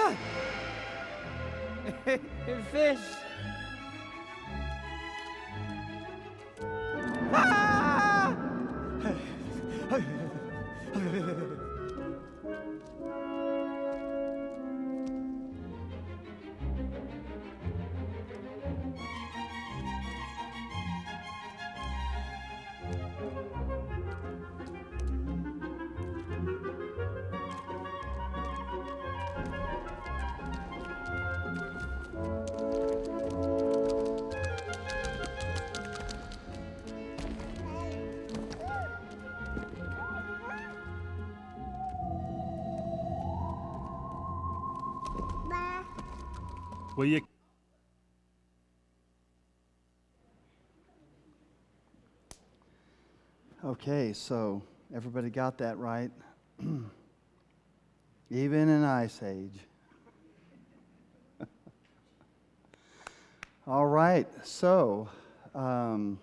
Ah! Fish! Ah! Will you? Okay, so everybody got that right? Even in Ice Age. All right, so I'm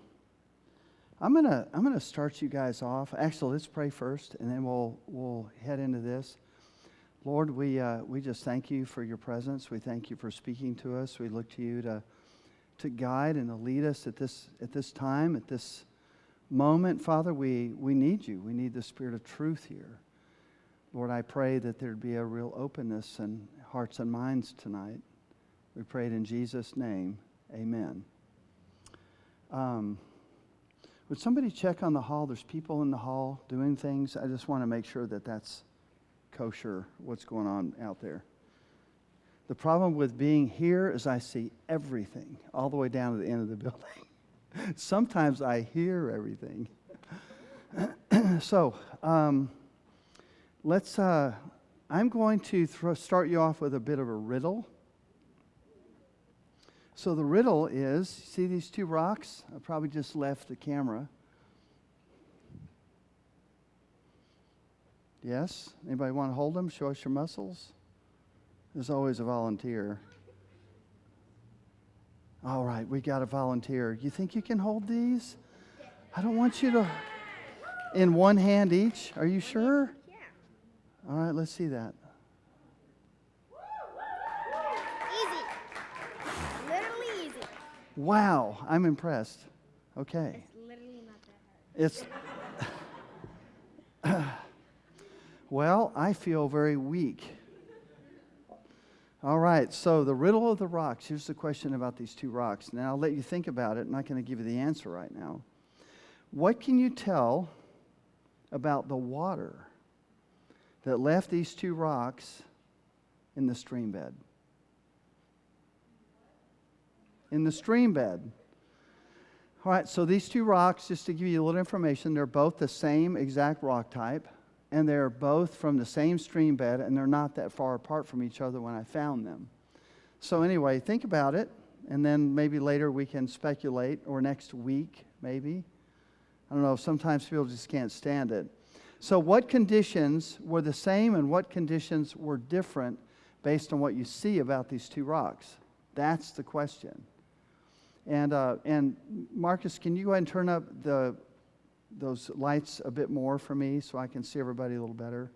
gonna start you guys off. Actually, let's pray first, and then we'll head into this. Lord, we just thank you for your presence. We thank you for speaking to us. We look to you to guide and to lead us at this time, at this moment. Father, we need you. We need the Spirit of truth here. Lord, I pray that there'd be a real openness in hearts and minds tonight. We pray it in Jesus' name. Amen. Would somebody check on the hall? There's people in the hall doing things. I just want to make sure that that's kosher, what's going on out there. The problem with being here is I see everything all the way down to the end of the building. Sometimes I hear everything. So let's. I'm going to start you off with a bit of a riddle. So the riddle is, see these two rocks? I probably just left the camera. Yes? Anybody want to hold them? Show us your muscles? There's always a volunteer. All right, we got a volunteer. You think you can hold these? I don't want you to... In one hand each? Are you sure? Yeah. All right, let's see that. Easy. Literally easy. Wow, I'm impressed. Okay. It's literally not that hard. It's... Well, I feel very weak. All right, so the riddle of the rocks. Here's the question about these two rocks. Now, I'll let you think about it. I'm not going to give you the answer right now. What can you tell about the water that left these two rocks in the stream bed? In the stream bed. All right, so these two rocks, just to give you a little information, they're both the same exact rock type. And they're both from the same stream bed, and they're not that far apart from each other when I found them. So anyway, think about it, and then maybe later we can speculate, or next week, maybe. I don't know, sometimes people just can't stand it. So what conditions were the same and what conditions were different based on what you see about these two rocks? That's the question. And Marcus, can you go ahead and turn up those lights a bit more for me so I can see everybody a little better?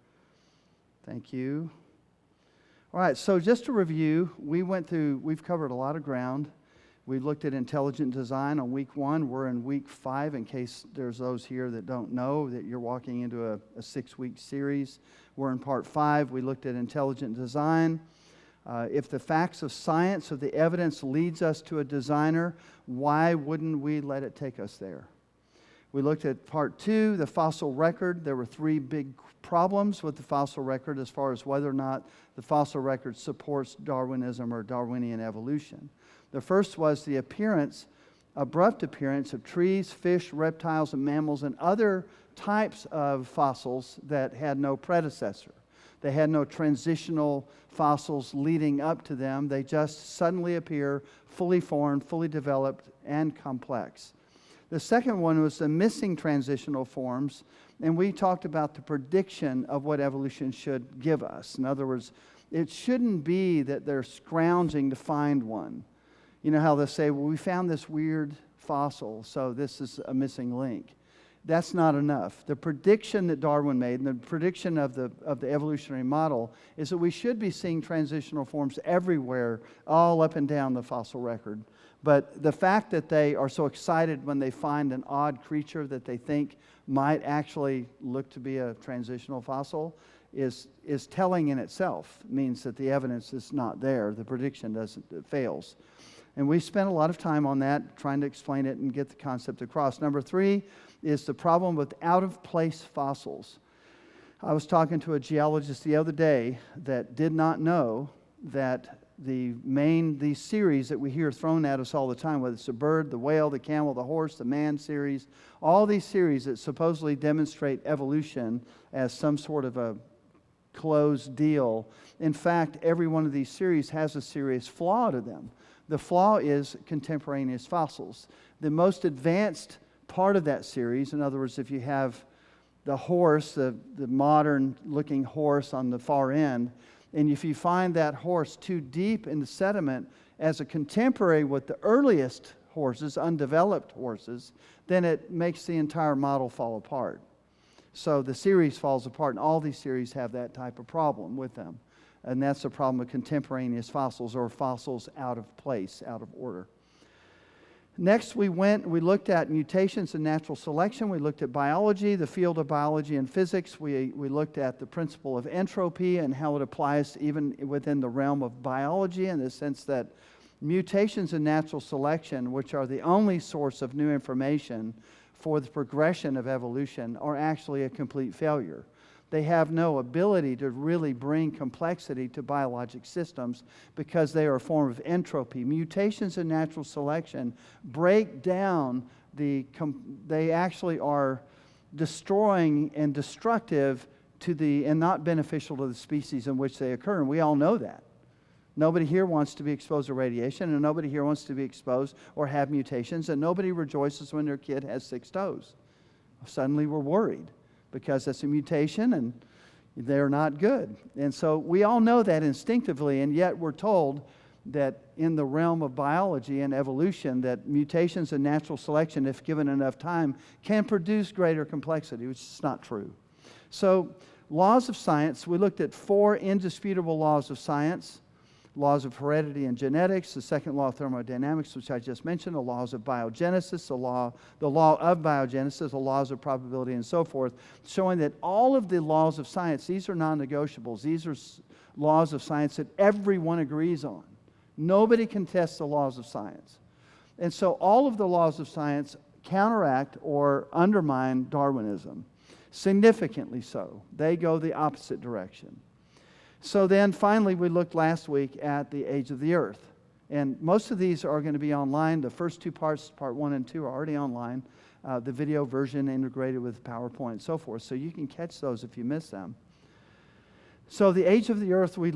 Thank you. All right, so just to review, we've covered a lot of ground. We looked at intelligent design on week 1. We're in week 5 in case there's those here that don't know that you're walking into a 6-week series. We're in part 5. We looked at intelligent design. If the facts of science, if the evidence leads us to a designer, why wouldn't we let it take us there? We looked at part 2, the fossil record. There were 3 big problems with the fossil record as far as whether or not the fossil record supports Darwinism or Darwinian evolution. The first was the abrupt appearance of trees, fish, reptiles, and mammals, and other types of fossils that had no predecessor. They had no transitional fossils leading up to them. They just suddenly appear, fully formed, fully developed, and complex. The second one was the missing transitional forms, and we talked about the prediction of what evolution should give us. In other words, it shouldn't be that they're scrounging to find one. You know how they say, well, we found this weird fossil, so this is a missing link. that's not enough. The prediction that Darwin made and the prediction of the evolutionary model is that we should be seeing transitional forms everywhere, all up and down the fossil record. But the fact that they are so excited when they find an odd creature that they think might actually look to be a transitional fossil is telling in itself. It means that the evidence is not there. The prediction it fails. And we spent a lot of time on that, trying to explain it and get the concept across. Number 3 is the problem with out-of-place fossils. I was talking to a geologist the other day that did not know that these series that we hear thrown at us all the time, whether it's the bird, the whale, the camel, the horse, the man series, all these series that supposedly demonstrate evolution as some sort of a closed deal. In fact, every one of these series has a serious flaw to them. The flaw is contemporaneous fossils. The most advanced part of that series, in other words, if you have the horse, the modern-looking horse on the far end, and if you find that horse too deep in the sediment as a contemporary with the earliest horses, undeveloped horses, then it makes the entire model fall apart. So the series falls apart, and all these series have that type of problem with them. And that's the problem with contemporaneous fossils, or fossils out of place, out of order. Next, we looked at mutations and natural selection. We looked at biology, the field of biology and physics. We looked at the principle of entropy and how it applies even within the realm of biology, in the sense that mutations and natural selection, which are the only source of new information for the progression of evolution, are actually a complete failure. They have no ability to really bring complexity to biologic systems because they are a form of entropy. Mutations in natural selection break down they actually are destroying and destructive and not beneficial to the species in which they occur. And we all know that. Nobody here wants to be exposed to radiation, and nobody here wants to be exposed or have mutations, and nobody rejoices when their kid has 6 toes. Suddenly we're worried, because that's a mutation and they're not good. And so we all know that instinctively, and yet we're told that in the realm of biology and evolution, that mutations and natural selection, if given enough time, can produce greater complexity, which is not true. So laws of science, we looked at 4 indisputable laws of science. Laws of heredity and genetics, the second law of thermodynamics, which I just mentioned, the laws of biogenesis, the law of biogenesis, the laws of probability, and so forth, showing that all of the laws of science, these are non-negotiables. These are laws of science that everyone agrees on. Nobody contests the laws of science. And so all of the laws of science counteract or undermine Darwinism, significantly so. They go the opposite direction. So then finally we looked last week at the age of the earth. And most of these are going to be online. The first 2 parts, part 1 and 2, are already online. The video version integrated with PowerPoint and so forth. So you can catch those if you miss them. So the age of the earth we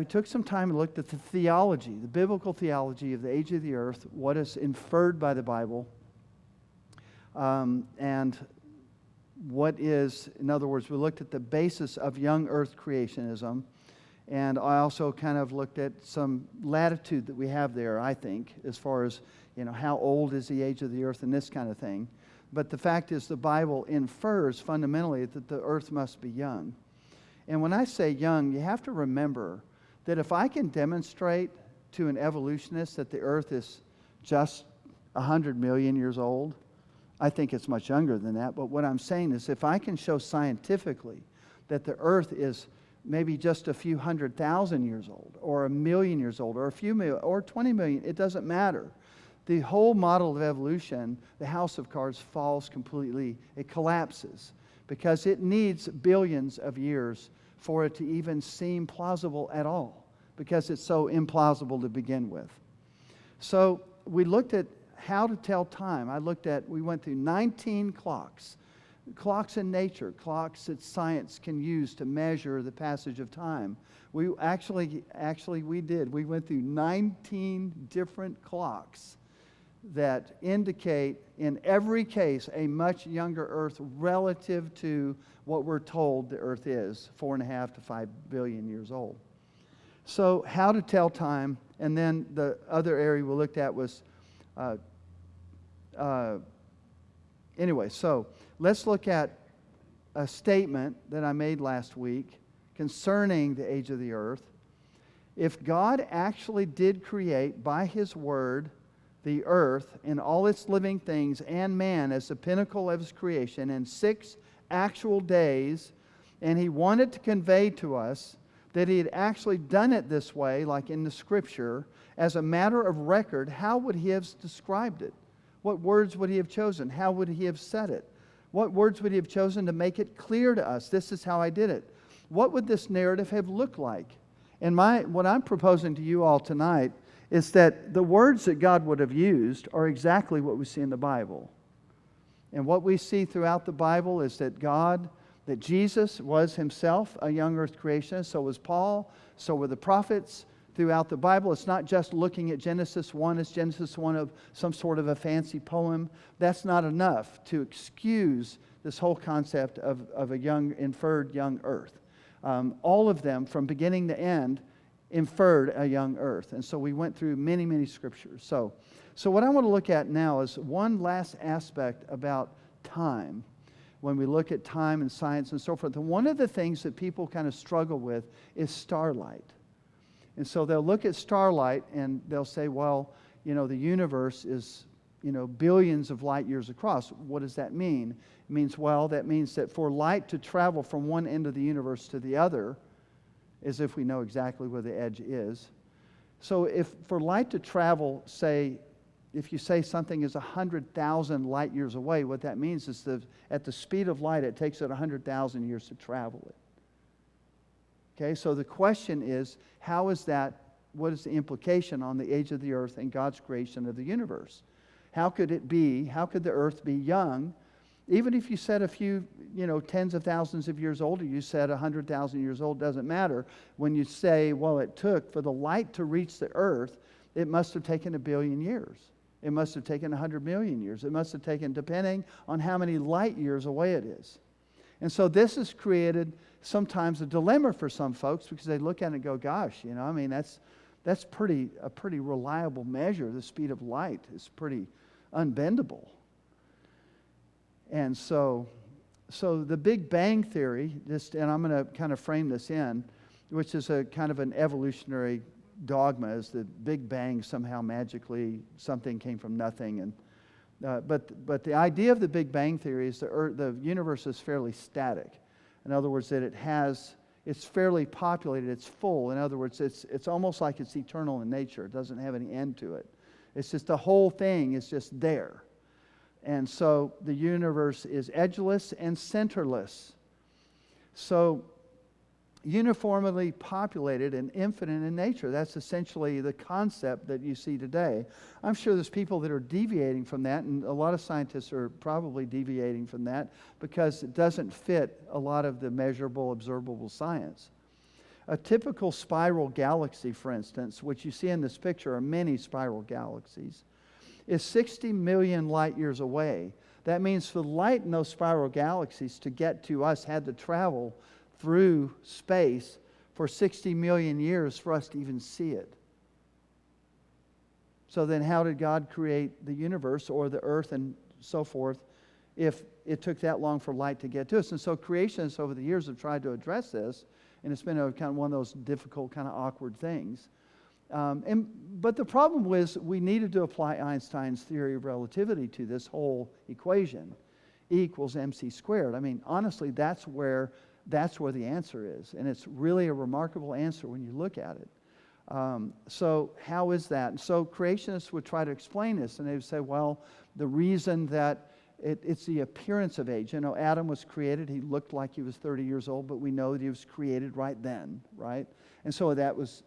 took some time and looked at the theology, the biblical theology of the age of the earth, what is inferred by the Bible, and what is, in other words, we looked at the basis of young earth creationism. And I also kind of looked at some latitude that we have there, I think, as far as, how old is the age of the earth and this kind of thing. But the fact is the Bible infers fundamentally that the earth must be young. And when I say young, you have to remember that if I can demonstrate to an evolutionist that the earth is just 100 million years old, I think it's much younger than that. But what I'm saying is if I can show scientifically that the earth is maybe just a few 100,000 years old, or 1 million years old, or a few million, or 20 million, it doesn't matter. The whole model of evolution, the house of cards, falls completely. It collapses because it needs billions of years for it to even seem plausible at all, because it's so implausible to begin with. So we looked at how to tell time. We went through 19 clocks. Clocks in nature, clocks that science can use to measure the passage of time. We went through 19 different clocks that indicate, in every case, a much younger Earth relative to what we're told the Earth is, 4.5 to 5 billion years old. So how to tell time, and then the other area we looked at was Anyway, so let's look at a statement that I made last week concerning the age of the earth. If God actually did create by His Word the earth and all its living things and man as the pinnacle of His creation in 6 actual days, and He wanted to convey to us that He had actually done it this way, like in the Scripture, as a matter of record, how would He have described it? What words would He have chosen? How would He have said it? What words would He have chosen to make it clear to us? This is how I did it. What would this narrative have looked like? And what I'm proposing to you all tonight is that the words that God would have used are exactly what we see in the Bible. And what we see throughout the Bible is that Jesus was Himself a young earth creationist. So was Paul. So were the prophets throughout the Bible. It's not just looking at Genesis 1 as Genesis 1 of some sort of a fancy poem. That's not enough to excuse this whole concept of a inferred young earth. All of them, from beginning to end, inferred a young earth. And so we went through many, many scriptures. So what I want to look at now is one last aspect about time. When we look at time and science and so forth, and one of the things that people kind of struggle with is starlight. And so they'll look at starlight and they'll say, well, the universe is, billions of light years across. What does that mean? It means, that means that for light to travel from one end of the universe to the other, as if we know exactly where the edge is. So if for light to travel, say, if you say something is 100,000 light years away, what that means is that at the speed of light, it takes it 100,000 years to travel it. Okay, so the question is, how is that, what is the implication on the age of the earth and God's creation of the universe? How could the earth be young? Even if you said a few, tens of thousands of years old, or you said 100,000 years old, doesn't matter. When you say, it took for the light to reach the earth, it must have taken 1 billion years. It must have taken 100 million years. It must have taken, depending on how many light years away it is. And so this has created sometimes a dilemma for some folks because they look at it and go, gosh, that's a pretty reliable measure. The speed of light is pretty unbendable. And so the Big Bang Theory, and I'm going to kind of frame this in, which is a kind of an evolutionary dogma, is the Big Bang somehow magically something came from nothing. And but the idea of the Big Bang Theory is the universe is fairly static. In other words, that it's fairly populated, it's full. In other words, it's almost like it's eternal in nature. It doesn't have any end to it. It's just the whole thing is just there. And so the universe is edgeless and centerless. So uniformly populated and infinite in nature. That's essentially the concept that you see today. I'm sure there's people that are deviating from that, and a lot of scientists are probably deviating from that because it doesn't fit a lot of the measurable, observable science. A typical spiral galaxy, for instance, which you see in this picture are many spiral galaxies, is 60 million light years away. That means for light in those spiral galaxies to get to us had to travel through space for 60 million years for us to even see it. So then how did God create the universe or the earth and so forth if it took that long for light to get to us? And so creationists over the years have tried to address this, and it's been a kind of one of those difficult, kind of awkward things. But the problem was we needed to apply Einstein's theory of relativity to this whole equation. E equals mc squared. I mean, honestly, that's where the answer is. And it's really a remarkable answer when you look at it. So how is that? And so creationists would try to explain this, and they would say, well, the reason that it's the appearance of age. Adam was created. He looked like he was 30 years old, but we know that he was created right then, right? And so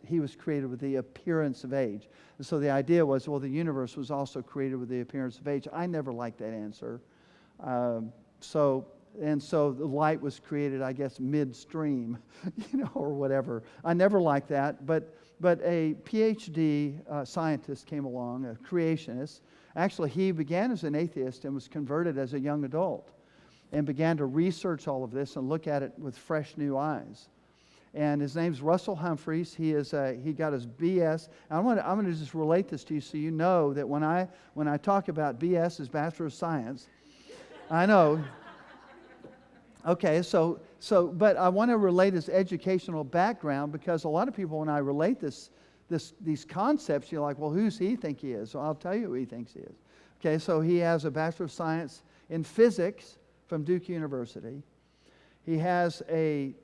he was created with the appearance of age. And so the idea was, well, the universe was also created with the appearance of age. I never liked that answer. So the light was created, I guess, midstream, or whatever. I never liked that, but a PhD scientist came along, a creationist. Actually, he began as an atheist and was converted as a young adult and began to research all of this and look at it with fresh new eyes. And his name's Russell Humphreys. He got his BS. I'm going to just relate this to you so you know that when I talk about BS as Bachelor of Science, I know. Okay, but I want to relate his educational background because a lot of people, when I relate these concepts, you're like, well, who's he think he is? So I'll tell you who he thinks he is. Okay, so he has a Bachelor of Science in Physics from Duke University. He has a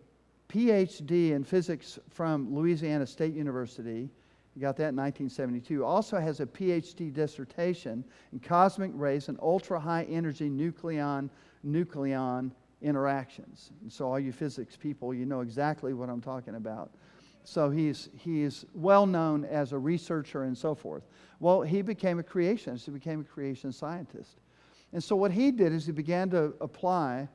PhD in Physics from Louisiana State University. He got that in 1972. Also has a PhD dissertation in cosmic rays and ultra-high energy nucleon interactions. And so all you physics people, you know exactly what I'm talking about. So he's well known as a researcher and so forth. Well, he became a creationist. He became a creation scientist. And so what he did is he began to apply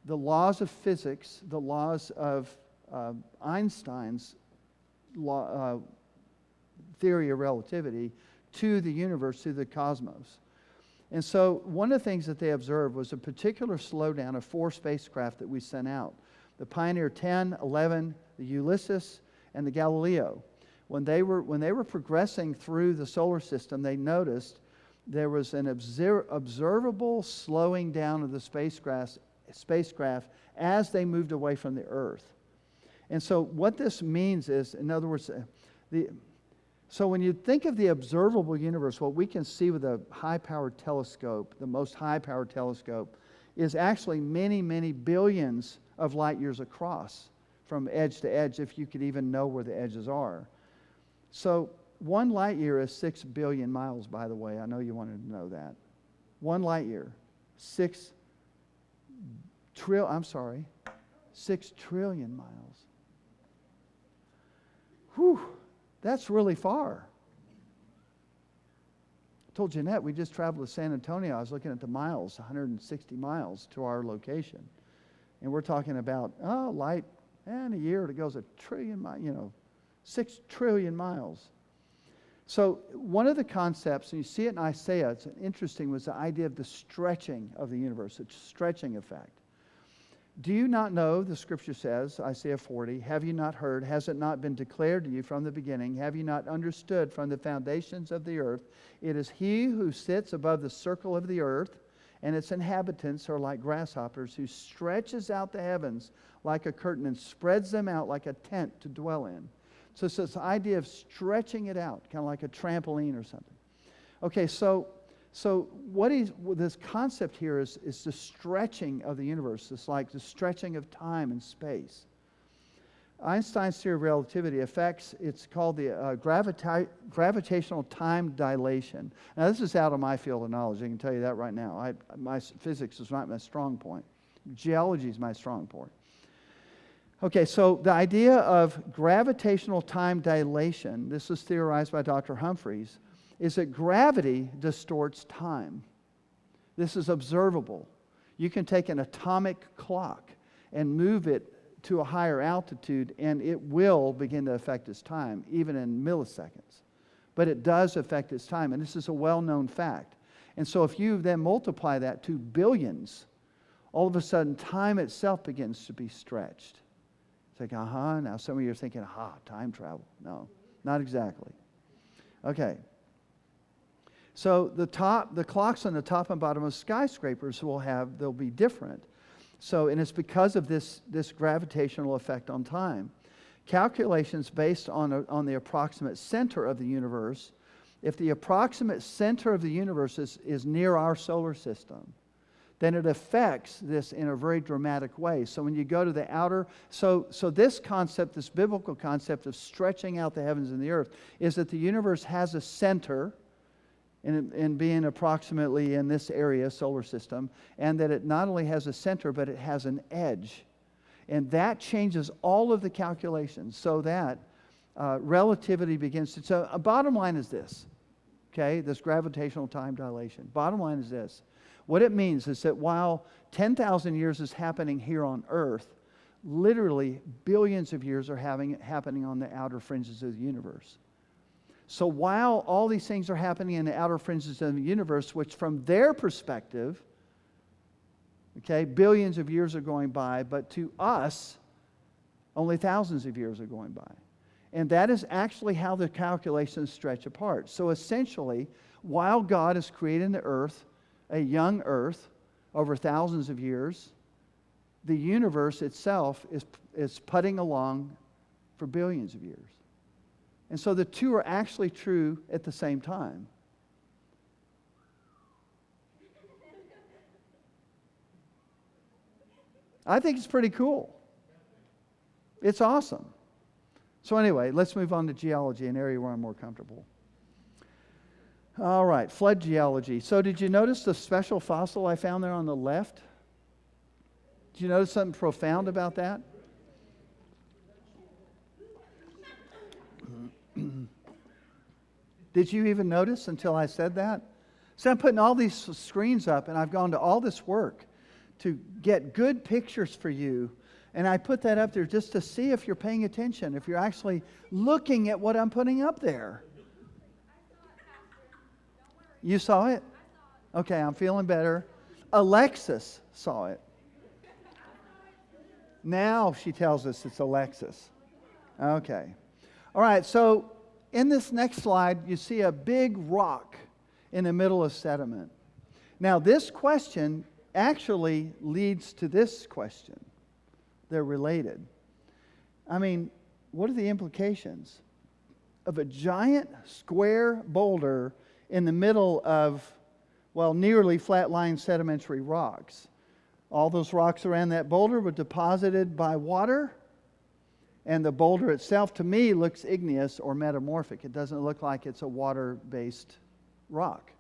the laws of physics, the laws of Einstein's theory of relativity to the universe, to the cosmos. And so one of the things that they observed was a particular slowdown of 4 spacecraft that we sent out. The Pioneer 10, 11, the Ulysses, and the Galileo. When they were progressing through the solar system, they noticed there was an observable slowing down of the spacecraft as they moved away from the Earth. And so what this means is, in other words, so when you think of the observable universe, what we can see with a high-powered telescope, the most high-powered telescope, is actually many, many billions of light years across from edge to edge, if you could even know where the edges are. So 1 light year is 6 billion miles, by the way. I know you wanted to know that. 1 light year, 6 trillion miles. Whew, that's really far. I told Jeanette we just traveled to San Antonio. I was looking at the miles, 160 miles to our location. And we're talking about, light, and a year it goes 1 trillion miles, 6 trillion miles. So one of the concepts, and you see it in Isaiah, it's interesting, was the idea of the stretching of the universe, its stretching effect. Do you not know, the scripture says, Isaiah 40, have you not heard, has it not been declared to you from the beginning, have you not understood from the foundations of the earth? It is he who sits above the circle of the earth, and its inhabitants are like grasshoppers, who stretches out the heavens like a curtain and spreads them out like a tent to dwell in. So it's this idea of stretching it out, kind of like a trampoline or something. Okay, so this concept here is the stretching of the universe. It's like the stretching of time and space. Einstein's theory of relativity affects, it's called the gravitational time dilation. Now, this is out of my field of knowledge. I can tell you that right now. My physics is not my strong point. Geology is my strong point. Okay, so the idea of gravitational time dilation, this is theorized by Dr. Humphreys, is that gravity distorts time. This is observable. You can take an atomic clock and move it to a higher altitude, and it will begin to affect its time, even in milliseconds. But it does affect its time, and this is a well-known fact. And so if you then multiply that to billions, all of a sudden time itself begins to be stretched. It's like, now some of you are thinking, time travel. No, not exactly. Okay. So the clocks on the top and bottom of skyscrapers they'll be different. So, and it's because of this gravitational effect on time. Calculations based on the approximate center of the universe, if the approximate center of the universe is near our solar system, then it affects this in a very dramatic way. So when you go to the outer, so this concept, this biblical concept of stretching out the heavens and the earth, is that the universe has a center, in being approximately in this area, solar system, and that it not only has a center, but it has an edge. And that changes all of the calculations so that relativity begins to... So a bottom line is this, okay, this gravitational time dilation. Bottom line is this. What it means is that while 10,000 years is happening here on Earth, literally billions of years are happening on the outer fringes of the universe. So while all these things are happening in the outer fringes of the universe, which from their perspective, okay, billions of years are going by, but to us, only thousands of years are going by. And that is actually how the calculations stretch apart. So essentially, while God is creating the earth, a young earth, over thousands of years, the universe itself is putting along for billions of years. And so the two are actually true at the same time. I think it's pretty cool. It's awesome. So anyway, let's move on to geology, an area where I'm more comfortable. All right, flood geology. So did you notice the special fossil I found there on the left? Did you notice something profound about that? Did you even notice until I said that? So I'm putting all these screens up, and I've gone to all this work to get good pictures for you. And I put that up there just to see if you're paying attention, if you're actually looking at what I'm putting up there. You saw it? Okay, I'm feeling better. Alexis saw it. Now she tells us it's Alexis. Okay. All right, so in this next slide, you see a big rock in the middle of sediment. Now, this question actually leads to this question. They're related. I mean, what are the implications of a giant square boulder in the middle of, well, nearly flat-lying sedimentary rocks? All those rocks around that boulder were deposited by water, and the boulder itself, to me, looks igneous or metamorphic. It doesn't look like it's a water-based rock.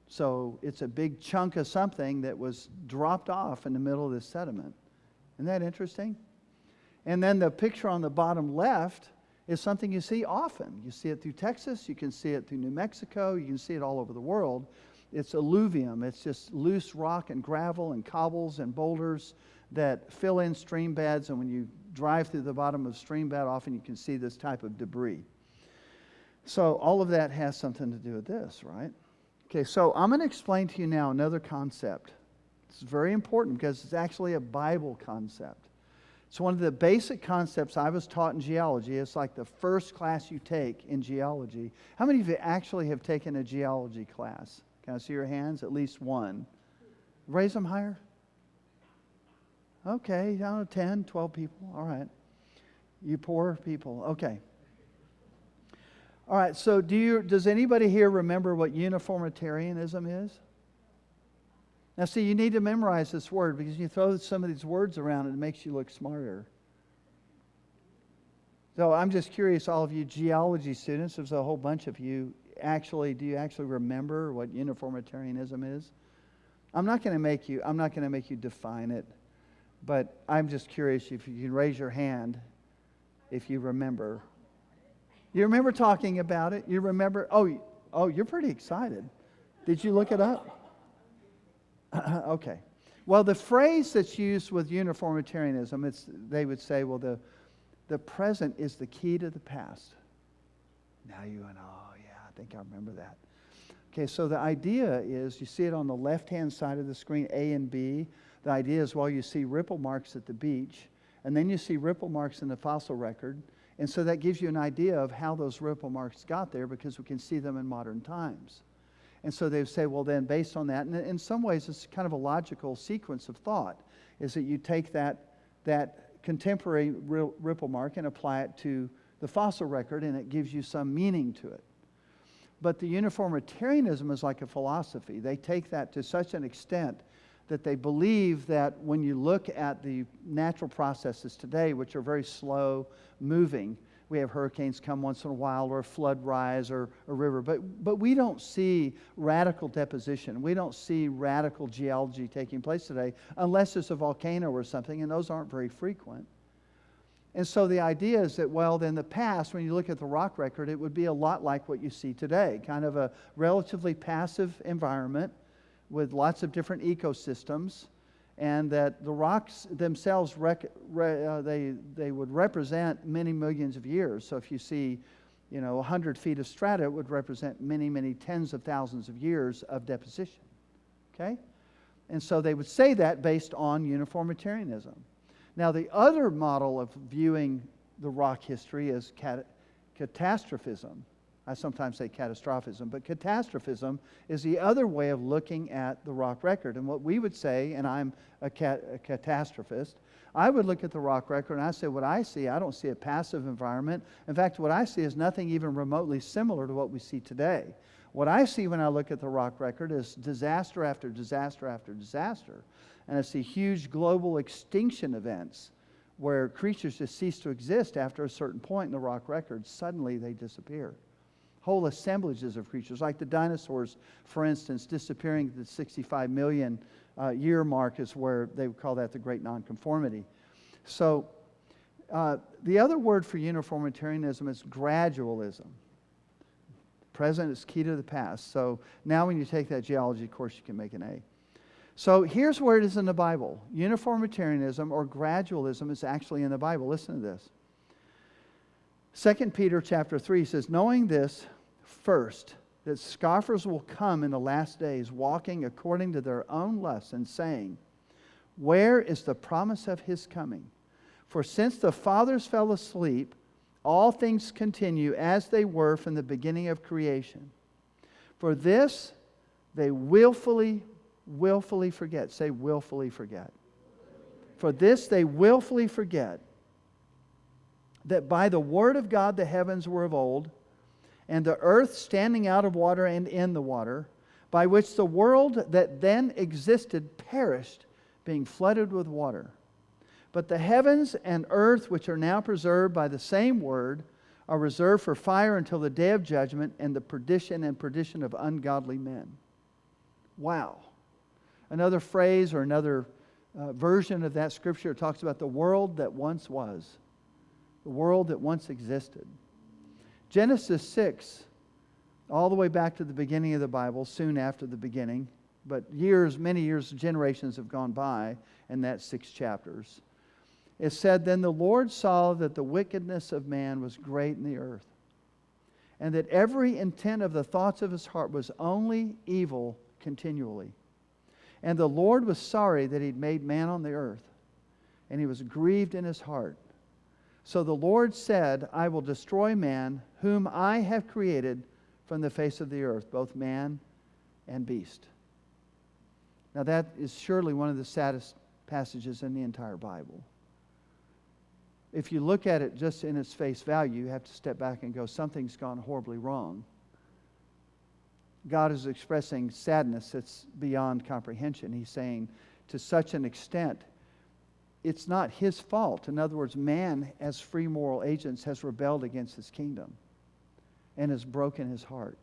So it's a big chunk of something that was dropped off in the middle of this sediment. Isn't that interesting? And then the picture on the bottom left is something you see often. You see it through Texas, you can see it through New Mexico, you can see it all over the world. It's alluvium. It's just loose rock and gravel and cobbles and boulders that fill in stream beds, and when you drive through the bottom of a stream bed, often you can see this type of debris. So all of that has something to do with this, right? Okay, so I'm going to explain to you now another concept. It's very important because it's actually a Bible concept. It's one of the basic concepts I was taught in geology. It's like the first class you take in geology. How many of you actually have taken a geology class? Can I see your hands? At least one. Raise them higher. Okay, 10, 12 people. All right. You poor people. Okay. All right, so does anybody here remember what uniformitarianism is? Now see, you need to memorize this word because you throw some of these words around and it makes you look smarter. So I'm just curious, all of you geology students, there's a whole bunch of you, do you actually remember what uniformitarianism is? I'm not going to make you define it, but I'm just curious if you can raise your hand if you remember. You remember talking about it? You remember? Oh, you're pretty excited. Did you look it up? Okay. Well, the phrase that's used with uniformitarianism, they would say, well, the present is the key to the past. Now you went, oh, yeah, I think I remember that. Okay, so the idea is, you see it on the left-hand side of the screen, A and B. The idea is, well, you see ripple marks at the beach, and then you see ripple marks in the fossil record. And so that gives you an idea of how those ripple marks got there because we can see them in modern times. And so they would say, well, then based on that, and in some ways it's kind of a logical sequence of thought, is that you take that contemporary ripple mark and apply it to the fossil record, and it gives you some meaning to it. But the uniformitarianism is like a philosophy. They take that to such an extent that they believe that when you look at the natural processes today, which are very slow moving, we have hurricanes come once in a while, or a flood rise, or a river, but we don't see radical deposition. We don't see radical geology taking place today unless there's a volcano or something, and those aren't very frequent. And so the idea is that, well, in the past, when you look at the rock record, it would be a lot like what you see today, kind of a relatively passive environment with lots of different ecosystems, and that the rocks themselves, they would represent many millions of years. So if you see, 100 feet of strata, it would represent many, many tens of thousands of years of deposition. Okay? And so they would say that based on uniformitarianism. Now, the other model of viewing the rock history is catastrophism. I sometimes say catastrophism, but catastrophism is the other way of looking at the rock record. And what we would say, and I'm a catastrophist, I would look at the rock record and I say, what I see, I don't see a passive environment. In fact, what I see is nothing even remotely similar to what we see today. What I see when I look at the rock record is disaster after disaster after disaster. And I see huge global extinction events where creatures just cease to exist after a certain point in the rock record. Suddenly they disappear. Whole assemblages of creatures, like the dinosaurs, for instance, disappearing at the 65 million year mark is where they would call that the great nonconformity. So the other word for uniformitarianism is gradualism. Present is key to the past. So now when you take that geology course, you can make an A. So here's where it is in the Bible. Uniformitarianism or gradualism is actually in the Bible. Listen to this. 2 Peter chapter 3 says, knowing this first, that scoffers will come in the last days, walking according to their own lusts, and saying, where is the promise of his coming? For since the fathers fell asleep, all things continue as they were from the beginning of creation. For this they willfully forget. Say willfully forget. For this they willfully forget, that by the word of God the heavens were of old, and the earth standing out of water and in the water, by which the world that then existed perished, being flooded with water. But the heavens and earth, which are now preserved by the same word, are reserved for fire until the day of judgment and the perdition of ungodly men. Wow. Another phrase or another version of that scripture talks about the world that once was. The world that once existed. Genesis 6, all the way back to the beginning of the Bible, soon after the beginning, but many years, generations have gone by in that 6 chapters. It said, then the Lord saw that the wickedness of man was great in the earth, and that every intent of the thoughts of his heart was only evil continually. And the Lord was sorry that he'd made man on the earth, and he was grieved in his heart. So the Lord said, I will destroy man, whom I have created from the face of the earth, both man and beast. Now that is surely one of the saddest passages in the entire Bible. If you look at it just in its face value, you have to step back and go, something's gone horribly wrong. God is expressing sadness that's beyond comprehension. He's saying, to such an extent, it's not his fault. In other words, man, as free moral agents, has rebelled against his kingdom and has broken his heart.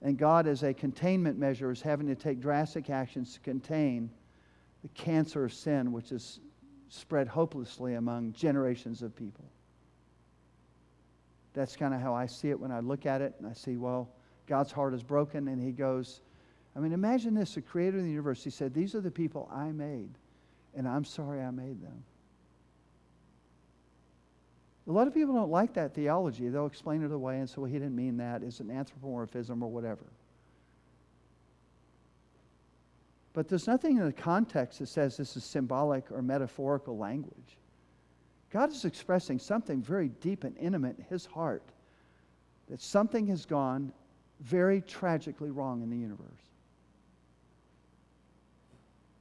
And God, as a containment measure, is having to take drastic actions to contain the cancer of sin, which is spread hopelessly among generations of people. That's kind of how I see it when I look at it, and I see, well, God's heart is broken, and he goes, I mean, imagine this, the creator of the universe, he said, these are the people I made, and I'm sorry I made them. A lot of people don't like that theology. They'll explain it away and say, well, he didn't mean that. It's an anthropomorphism or whatever. But there's nothing in the context that says this is symbolic or metaphorical language. God is expressing something very deep and intimate in his heart, that something has gone very tragically wrong in the universe.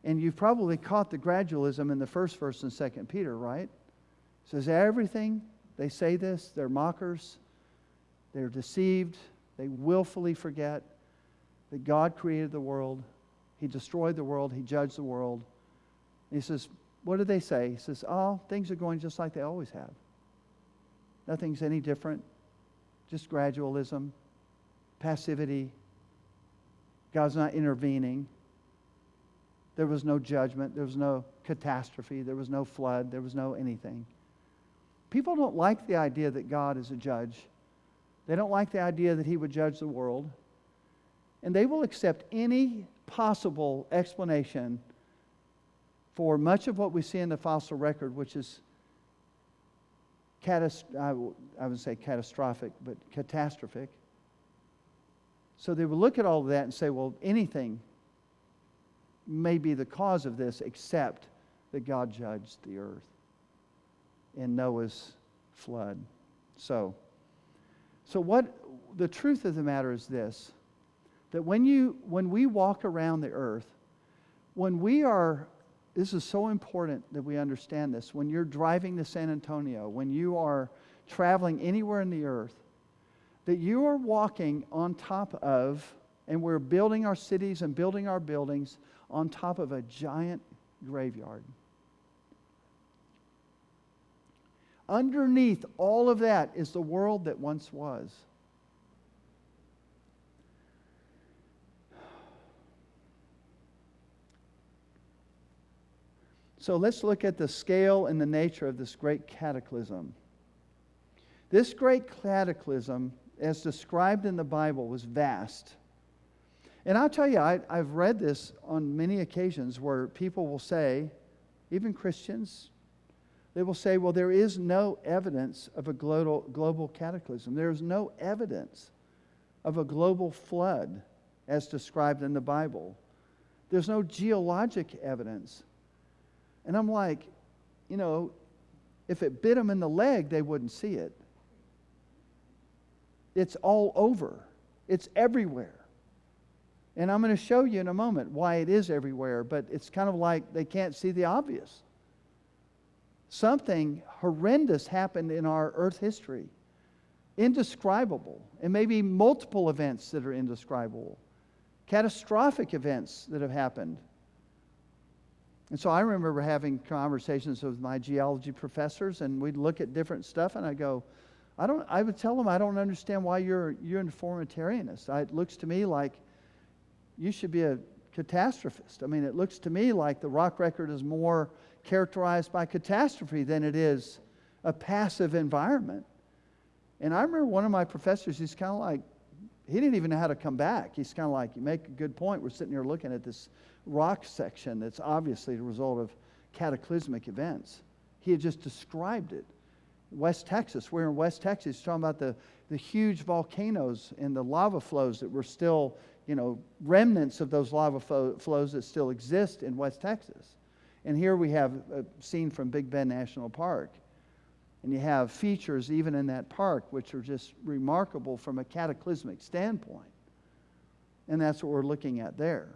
And you've probably caught the gradualism in the first verse in 2 Peter, right? It says everything, they say this, they're mockers, they're deceived, they willfully forget that God created the world, he destroyed the world, he judged the world. And he says, what do they say? He says, oh, things are going just like they always have. Nothing's any different, just gradualism, passivity, God's not intervening. There was no judgment. There was no catastrophe. There was no flood. There was no anything. People don't like the idea that God is a judge. They don't like the idea that he would judge the world. And they will accept any possible explanation for much of what we see in the fossil record, which is, I would say catastrophic, but catastrophic. So they will look at all of that and say, well, anything may be the cause of this except that God judged the earth in Noah's flood. So So what the truth of the matter is this, that when we walk around the earth, this is so important that we understand this. When you're driving to San Antonio, when you are traveling anywhere in the earth, that you are walking on top of, and we're building our cities and building our buildings on top of a giant graveyard. Underneath all of that is the world that once was. So let's look at the scale and the nature of this great cataclysm. This great cataclysm, as described in the Bible, was vast. And I'll tell you, I've read this on many occasions where people will say, even Christians, they will say, well, there is no evidence of a global cataclysm. There is no evidence of a global flood as described in the Bible. There's no geologic evidence. And I'm like, if it bit them in the leg, they wouldn't see it. It's all over. It's everywhere. And I'm going to show you in a moment why it is everywhere, but it's kind of like they can't see the obvious. Something horrendous happened in our earth history. Indescribable. And maybe multiple events that are indescribable. Catastrophic events that have happened. And so I remember having conversations with my geology professors, and we'd look at different stuff, and I would tell them, I don't understand why you're a uniformitarianist. It looks to me like you should be a catastrophist. I mean, it looks to me like the rock record is more characterized by catastrophe than it is a passive environment. And I remember one of my professors, he's kind of like, he didn't even know how to come back. He's kind of like, you make a good point. We're sitting here looking at this rock section that's obviously the result of cataclysmic events. He had just described it. West Texas, we're in West Texas, he's talking about the huge volcanoes and the lava flows that were still, remnants of those lava flows that still exist in West Texas. And here we have a scene from Big Bend National Park. And you have features even in that park which are just remarkable from a cataclysmic standpoint. And that's what we're looking at there.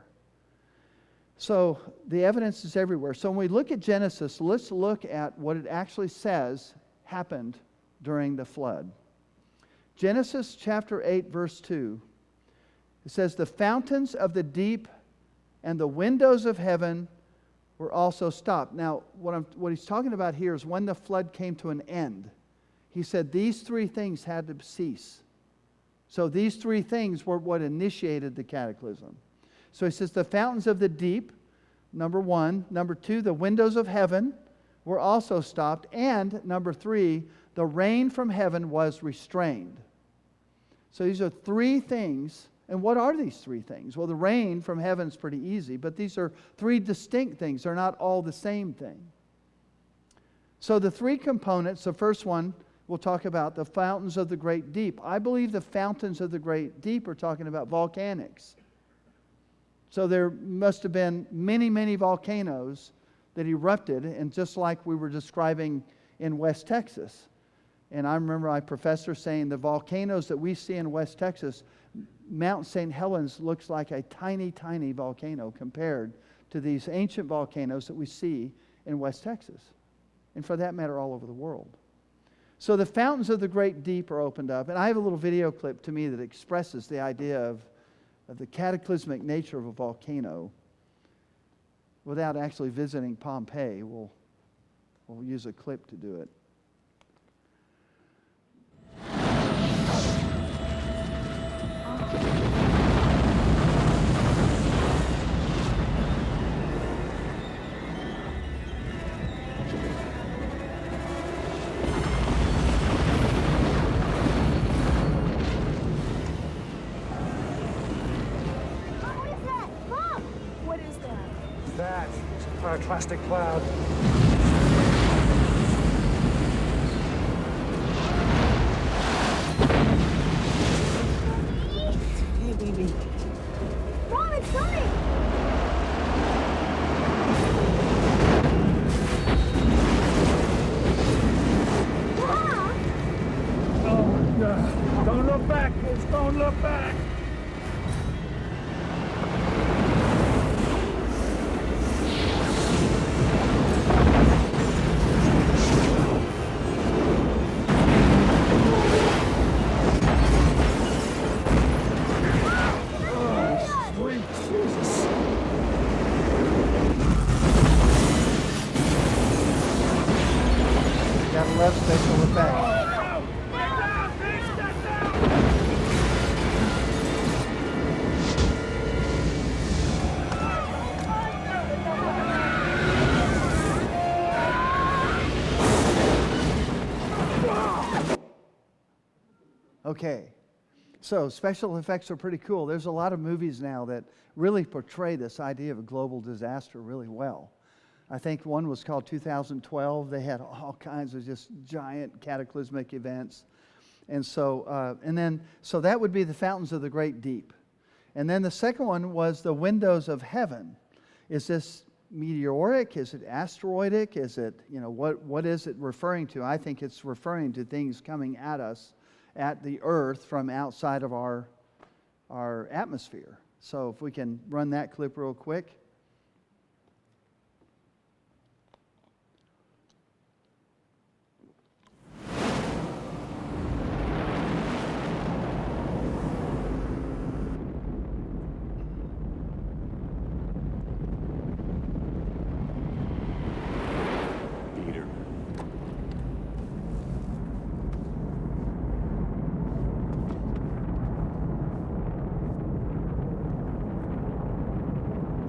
So the evidence is everywhere. So when we look at Genesis, let's look at what it actually says happened during the flood. Genesis chapter 8, verse 2. It says, the fountains of the deep and the windows of heaven were also stopped. Now, what he's talking about here is when the flood came to an end. He said these three things had to cease. So these three things were what initiated the cataclysm. So he says the fountains of the deep, number one. Number two, the windows of heaven were also stopped. And number three, the rain from heaven was restrained. So these are three things. And what are these three things? Well, the rain from heaven is pretty easy, but these are three distinct things. They're not all the same thing. So the three components, the first one, we'll talk about the fountains of the great deep. I believe the fountains of the great deep are talking about volcanics. So there must have been many, many volcanoes that erupted, and just like we were describing in West Texas. And I remember my professor saying the volcanoes that we see in West Texas, Mount St. Helens looks like a tiny, tiny volcano compared to these ancient volcanoes that we see in West Texas. And for that matter, all over the world. So the fountains of the great deep are opened up. And I have a little video clip to me that expresses the idea of the cataclysmic nature of a volcano. Without actually visiting Pompeii, we'll use a clip to do it. That is a pyroclastic cloud. Hey, baby. Mom, it's coming! Mom! Oh, no. Don't back, kids. Don't look back. Oh, sweet Jesus. Gotta love special effects. Okay, so special effects are pretty cool. There's a lot of movies now that really portray this idea of a global disaster really well. I think one was called 2012. They had all kinds of just giant cataclysmic events. And so, so that would be the fountains of the great deep. And then the second one was the windows of heaven. Is this meteoric? Is it asteroidic? Is it, what is it referring to? I think it's referring to things coming at us at the earth from outside of our atmosphere. So if we can run that clip real quick. Peter.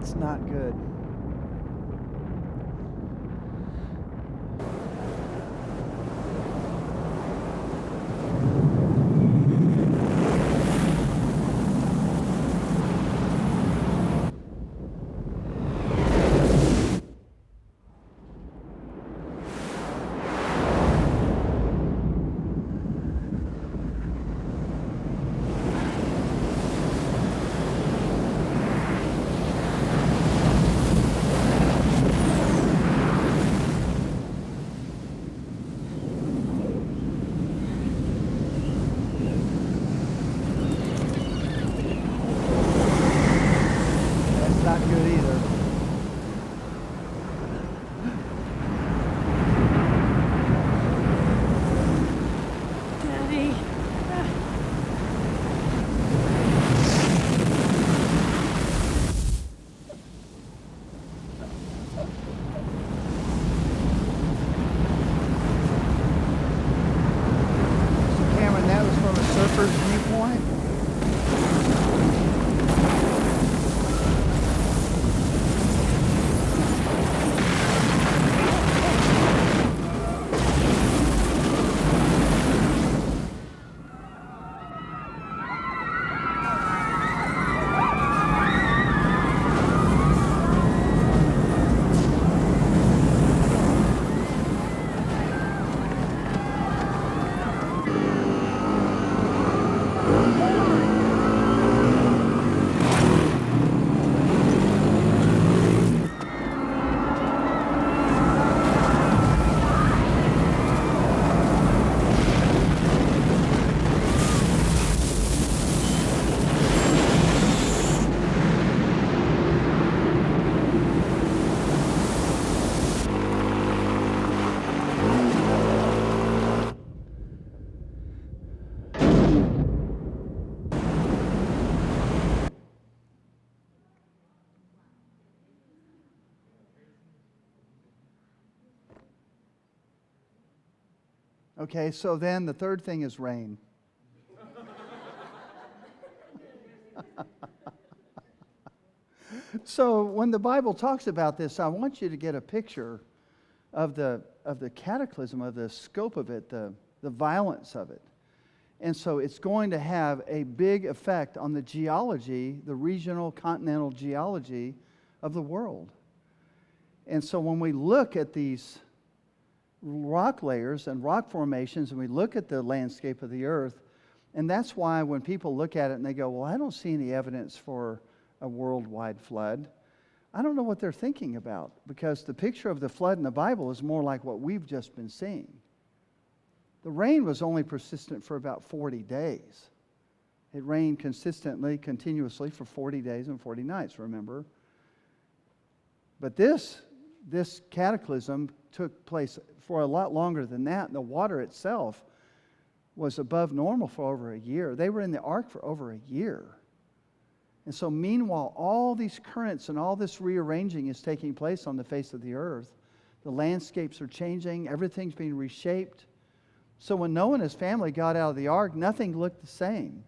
It's not good. That's not good either. Daddy. So Cameron, that was from a surfer's viewpoint? Okay, so then the third thing is rain. So when the Bible talks about this, I want you to get a picture of the cataclysm, of the scope of it, the violence of it. And so it's going to have a big effect on the geology, the regional continental geology of the world. And so when we look at these rock layers and rock formations, and we look at the landscape of the earth, and that's why when people look at it and they go, well, I don't see any evidence for a worldwide flood, I don't know what they're thinking about, because the picture of the flood in the Bible is more like what we've just been seeing. The rain was only persistent for about 40 days. It rained consistently, continuously for 40 days and 40 nights, remember? But this cataclysm took place for a lot longer than that, and the water itself was above normal for over a year. They were in the ark for over a year. And so meanwhile, all these currents and all this rearranging is taking place on the face of the earth. The landscapes are changing. Everything's being reshaped. So when Noah and his family got out of the ark, nothing looked the same.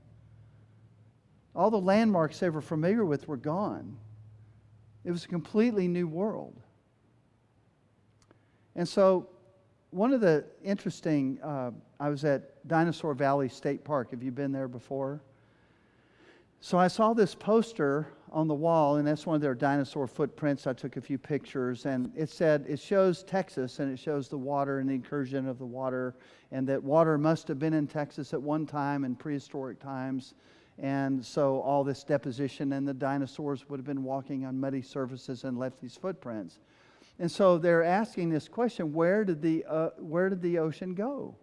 All the landmarks they were familiar with were gone. It was a completely new world. And so one of the interesting, I was at Dinosaur Valley State Park. Have you been there before? So I saw this poster on the wall, and that's one of their dinosaur footprints. I took a few pictures, and it said, it shows Texas, and it shows the water and the incursion of the water, and that water must have been in Texas at one time in prehistoric times. And so all this deposition, and the dinosaurs would have been walking on muddy surfaces and left these footprints. And so they're asking this question, where did the ocean go?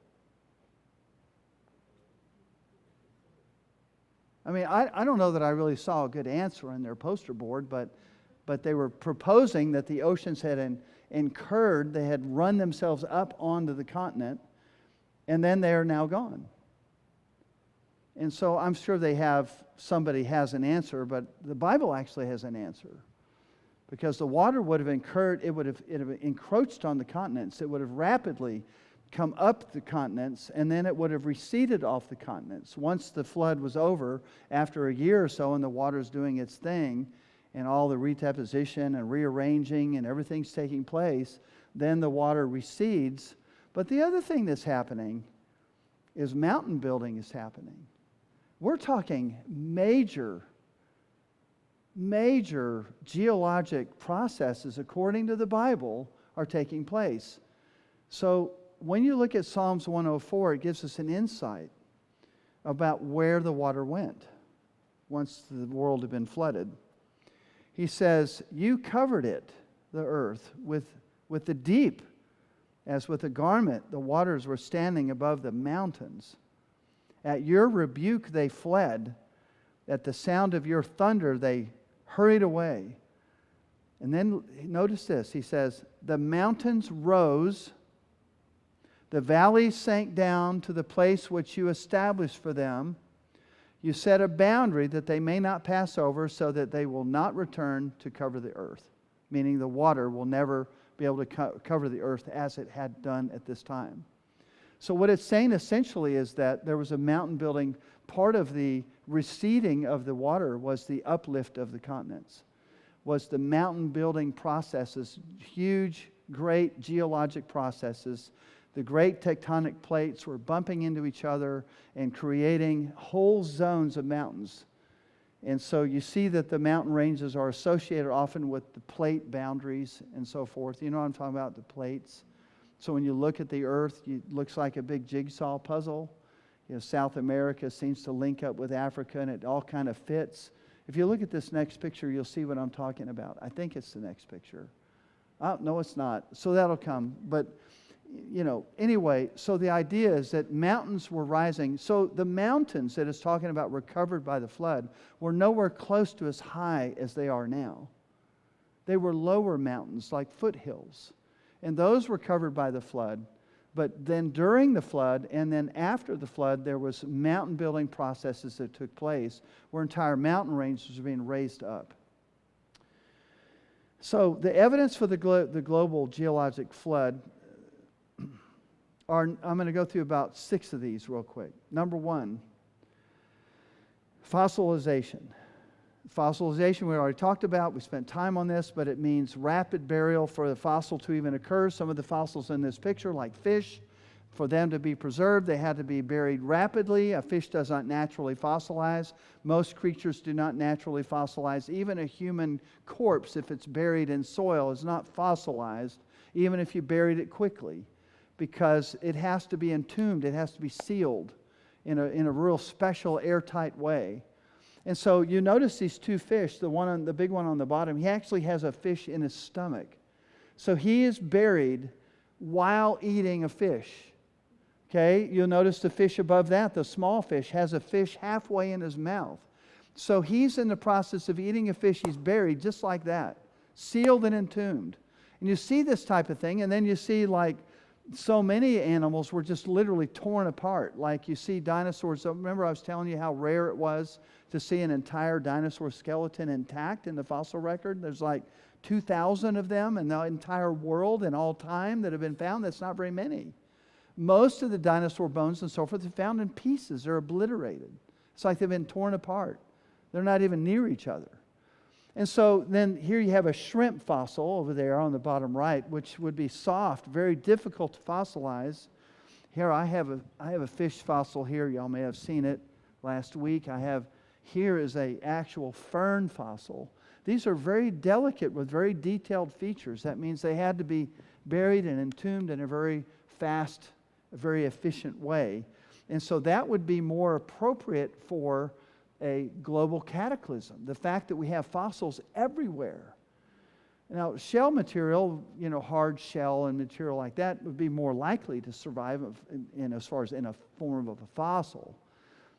I mean, I don't know that I really saw a good answer on their poster board, but they were proposing that the oceans had incurred, they had run themselves up onto the continent, and then they are now gone. And so I'm sure somebody has an answer, but the Bible actually has an answer. Because the water would have incurred, it would have encroached on the continents. It would have rapidly come up the continents, and then it would have receded off the continents. Once the flood was over, after a year or so, and the water's doing its thing, and all the redeposition and rearranging and everything's taking place, then the water recedes. But the other thing that's happening is mountain building is happening. We're talking major geologic processes, according to the Bible, are taking place. So when you look at Psalms 104, it gives us an insight about where the water went once the world had been flooded. He says, you covered it, the earth, with the deep, as with a garment. The waters were standing above the mountains. At your rebuke they fled. At the sound of your thunder they hurried away. And then notice this. He says, the mountains rose, the valleys sank down to the place which you established for them. You set a boundary that they may not pass over, so that they will not return to cover the earth. Meaning the water will never be able to cover the earth as it had done at this time. So what it's saying essentially is that there was a mountain building. Part of the receding of the water was the uplift of the continents, was the mountain building processes, huge, great geologic processes. The great tectonic plates were bumping into each other and creating whole zones of mountains. And so you see that the mountain ranges are associated often with the plate boundaries and so forth. You know what I'm talking about, the plates. So when you look at the earth, it looks like a big jigsaw puzzle. You know, South America seems to link up with Africa, and it all kind of fits. If you look at this next picture, you'll see what I'm talking about. I think it's the next picture. Oh, no, it's not. So that'll come. But, you know, anyway, so the idea is that mountains were rising. So the mountains that it's talking about were covered by the flood were nowhere close to as high as they are now. They were lower mountains, like foothills. And those were covered by the flood. But then during the flood and then after the flood, there was mountain building processes that took place where entire mountain ranges were being raised up. So the evidence for the global geologic flood I'm going to go through about 6 of these real quick. Number 1, fossilization. Fossilization we already talked about. We spent time on this, but it means rapid burial for the fossil to even occur. Some of the fossils in this picture, like fish, for them to be preserved, they had to be buried rapidly. A fish does not naturally fossilize. Most creatures do not naturally fossilize. Even a human corpse, if it's buried in soil, is not fossilized, even if you buried it quickly, because it has to be entombed. It has to be sealed in a real special airtight way. And so you notice these 2 fish, the big one on the bottom, he actually has a fish in his stomach. So he is buried while eating a fish. Okay, you'll notice the fish above that, the small fish, has a fish halfway in his mouth. So he's in the process of eating a fish he's buried just like that, sealed and entombed. And you see this type of thing, and then you see like so many animals were just literally torn apart. Like you see dinosaurs. So remember I was telling you how rare it was to see an entire dinosaur skeleton intact in the fossil record? There's like 2,000 of them in the entire world in all time that have been found. That's not very many. Most of the dinosaur bones and so forth are found in pieces. They're obliterated. It's like they've been torn apart. They're not even near each other. And so then here you have a shrimp fossil over there on the bottom right, which would be soft, very difficult to fossilize. Here I have a fish fossil here. Y'all may have seen it last week. Here is an actual fern fossil. These are very delicate with very detailed features. That means they had to be buried and entombed in a very fast, very efficient way. And so that would be more appropriate for a global cataclysm. The fact that we have fossils everywhere. Now, shell material, hard shell and material like that would be more likely to survive as far as in a form of a fossil.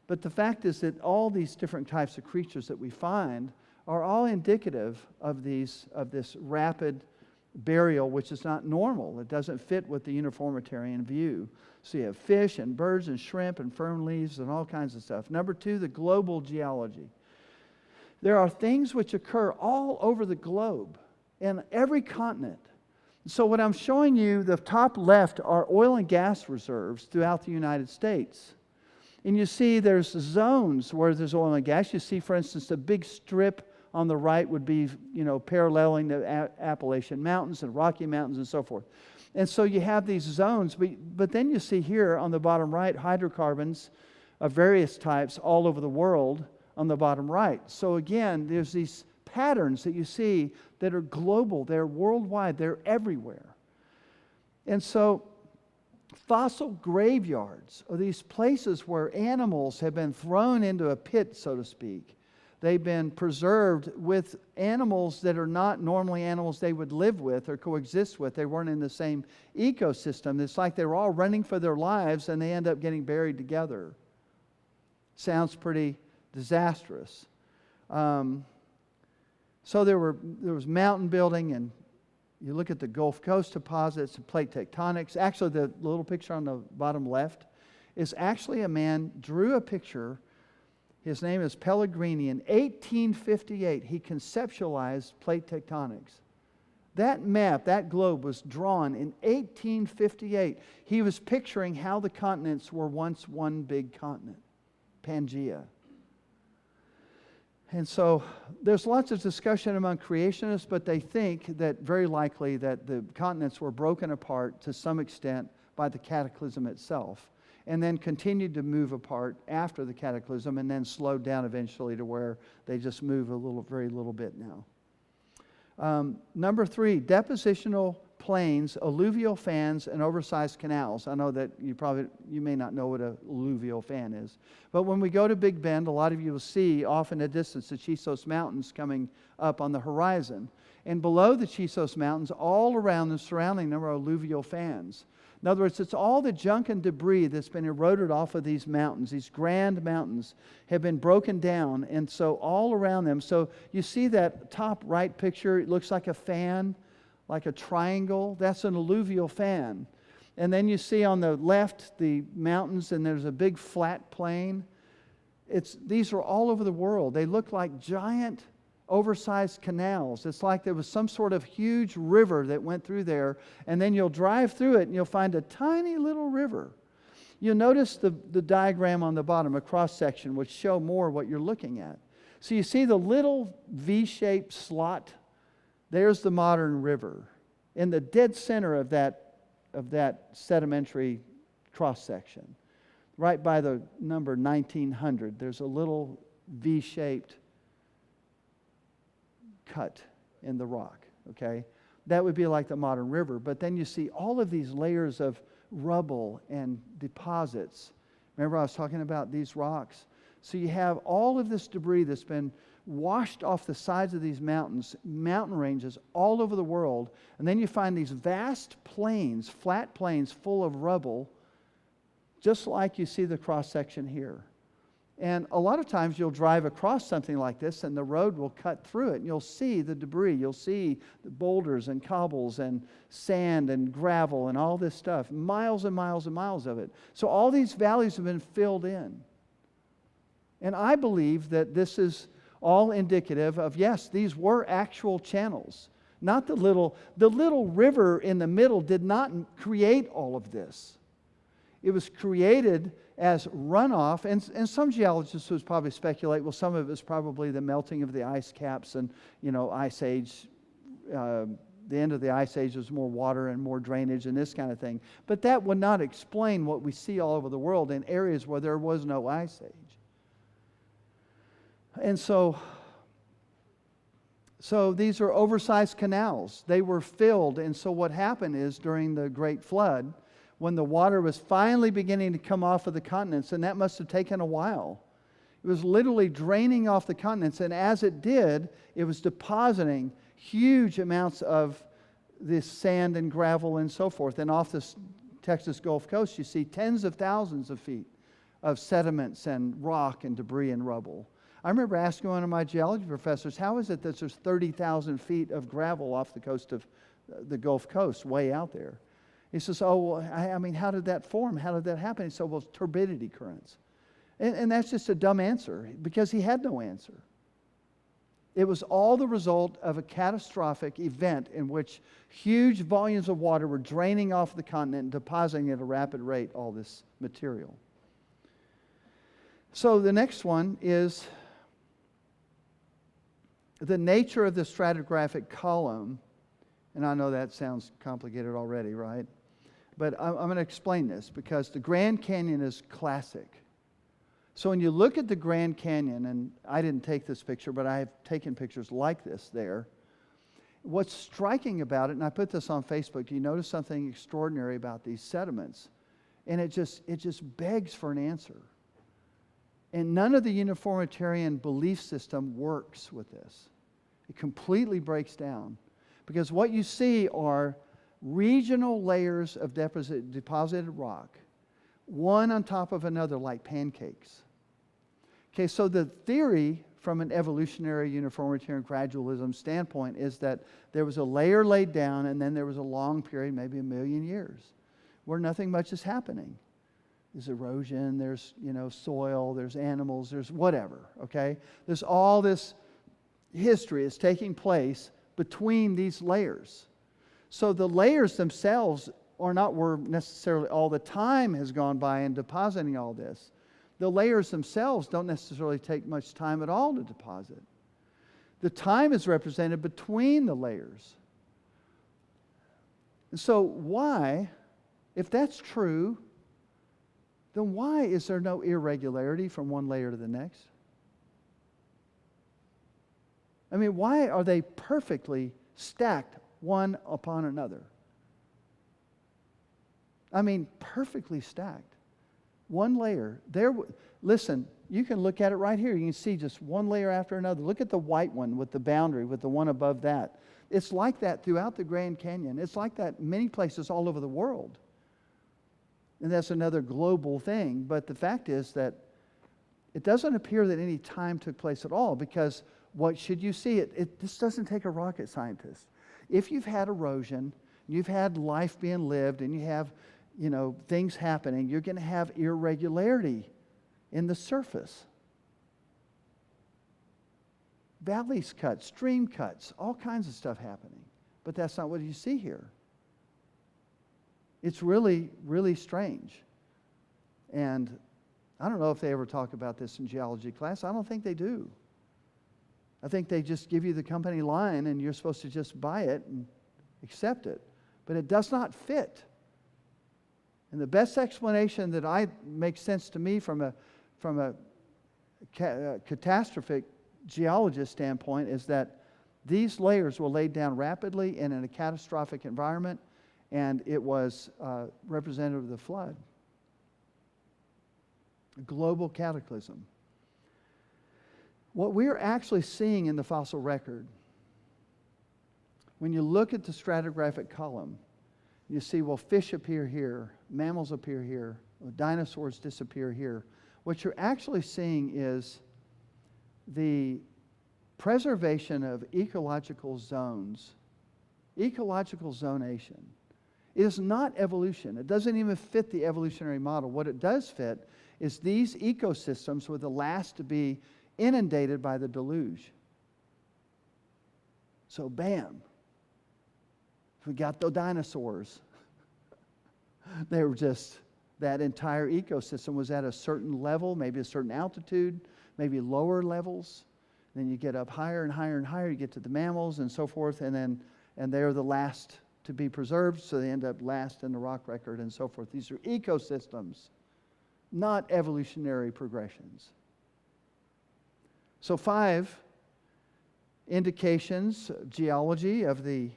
But the fact is that all these different types of creatures that we find are all indicative of this rapid burial, which is not normal. It doesn't fit with the uniformitarian view. So you have fish and birds and shrimp and fern leaves and all kinds of stuff. Number 2, the global geology. There are things which occur all over the globe in every continent. So what I'm showing you, the top left, are oil and gas reserves throughout the United States. And you see there's zones where there's oil and gas. You see, for instance, the big strip on the right would be, paralleling the Appalachian Mountains and Rocky Mountains and so forth. And so you have these zones, but then you see here on the bottom right hydrocarbons of various types all over the world on the bottom right. So again, there's these patterns that you see that are global, they're worldwide, they're everywhere. And so fossil graveyards are these places where animals have been thrown into a pit, so to speak. They've been preserved with animals that are not normally animals they would live with or coexist with. They weren't in the same ecosystem. It's like they were all running for their lives and they end up getting buried together. Sounds pretty disastrous. So there was mountain building, and you look at the Gulf Coast deposits and plate tectonics. Actually, the little picture on the bottom left is actually a man drew a picture. His name is Pellegrini. In 1858, he conceptualized plate tectonics. That map, that globe, was drawn in 1858. He was picturing how the continents were once one big continent, Pangaea. And so there's lots of discussion among creationists, but they think that very likely that the continents were broken apart to some extent by the cataclysm itself, and then continued to move apart after the cataclysm, and then slowed down eventually to where they just move very little bit now. Number 3, depositional plains, alluvial fans, and oversized canals. I know that you may not know what an alluvial fan is. But when we go to Big Bend, a lot of you will see off in the distance the Chisos Mountains coming up on the horizon. And below the Chisos Mountains, all around and surrounding them are alluvial fans. In other words, it's all the junk and debris that's been eroded off of these mountains. These grand mountains have been broken down, and so all around them. So you see that top right picture, it looks like a fan, like a triangle. That's an alluvial fan. And then you see on the left the mountains, and there's a big flat plain. These are all over the world. They look like giant oversized canals. It's like there was some sort of huge river that went through there, and then you'll drive through it and you'll find a tiny little river. You'll notice the diagram on the bottom, a cross section, which show more what you're looking at. So you see the little V-shaped slot. There's the modern river. In the dead center of that sedimentary cross section, right by the number 1900, there's a little V-shaped cut in the rock, okay? That would be like the modern river. But then you see all of these layers of rubble and deposits. Remember I was talking about these rocks? So you have all of this debris that's been washed off the sides of these mountains, mountain ranges all over the world, and then you find these vast plains, flat plains full of rubble just like you see the cross section here. And a lot of times you'll drive across something like this and the road will cut through it and you'll see the debris. You'll see the boulders and cobbles and sand and gravel and all this stuff. Miles and miles and miles of it. So all these valleys have been filled in. And I believe that this is all indicative of, yes, these were actual channels. Not the little river in the middle did not create all of this. It was created as runoff, and some geologists would probably speculate, well, some of it is probably the melting of the ice caps and, ice age. The end of the ice age was more water and more drainage and this kind of thing. But that would not explain what we see all over the world in areas where there was no ice age. And so these are oversized canals. They were filled, and so what happened is during the Great Flood, when the water was finally beginning to come off of the continents, and that must have taken a while. It was literally draining off the continents, and as it did, it was depositing huge amounts of this sand and gravel and so forth. And off the Texas Gulf Coast, you see tens of thousands of feet of sediments and rock and debris and rubble. I remember asking one of my geology professors, how is it that there's 30,000 feet of gravel off the coast of the Gulf Coast, way out there? He says, how did that form? How did that happen? He said, well, it's turbidity currents. And that's just a dumb answer because he had no answer. It was all the result of a catastrophic event in which huge volumes of water were draining off the continent and depositing at a rapid rate all this material. So the next one is the nature of the stratigraphic column. And I know that sounds complicated already, right? But I'm going to explain this because the Grand Canyon is classic. So when you look at the Grand Canyon, and I didn't take this picture, but I have taken pictures like this there. What's striking about it, and I put this on Facebook, do you notice something extraordinary about these sediments? And it just begs for an answer. And none of the uniformitarian belief system works with this. It completely breaks down. Because what you see are regional layers of deposited rock, one on top of another like pancakes. Okay, so the theory from an evolutionary uniformitarian gradualism standpoint is that there was a layer laid down and then there was a long period, maybe 1 million years, where nothing much is happening. There's erosion, there's soil, there's animals, there's whatever, okay? There's all this history is taking place between these layers. So the layers themselves are not where necessarily all the time has gone by in depositing all this. The layers themselves don't necessarily take much time at all to deposit. The time is represented between the layers. And so why, if that's true, then why is there no irregularity from one layer to the next? I mean, why are they perfectly stacked one upon another? I mean, perfectly stacked. One layer. Listen, you can look at it right here. You can see just one layer after another. Look at the white one with the boundary, with the one above that. It's like that throughout the Grand Canyon. It's like that many places all over the world. And that's another global thing. But the fact is that it doesn't appear that any time took place at all, because what should you see? This doesn't take a rocket scientist. If you've had erosion, you've had life being lived, and you have things happening, you're going to have irregularity in the surface. Valleys cut, stream cuts, all kinds of stuff happening. But that's not what you see here. It's really, really strange. And I don't know if they ever talk about this in geology class. I don't think they do. I think they just give you the company line and you're supposed to just buy it and accept it. But it does not fit. And the best explanation that makes sense to me from a catastrophic geologist standpoint is that these layers were laid down rapidly and in a catastrophic environment, and it was representative of the flood. A global cataclysm. What we're actually seeing in the fossil record, when you look at the stratigraphic column, you see, well, fish appear here, mammals appear here, Dinosaurs disappear here. What you're actually seeing is the preservation of ecological zones, ecological zonation. It is not evolution. It doesn't even fit the evolutionary model. What it does fit is these ecosystems were the last to be inundated by the deluge. So bam, we got the dinosaurs. They were just, that entire ecosystem was at a certain level, maybe a certain altitude, maybe lower levels. Then you get up higher and higher and higher, you get to the mammals and so forth, and they're the last to be preserved, so they end up last in the rock record and so forth. These are ecosystems, not evolutionary progressions. So 5 indications, geology of the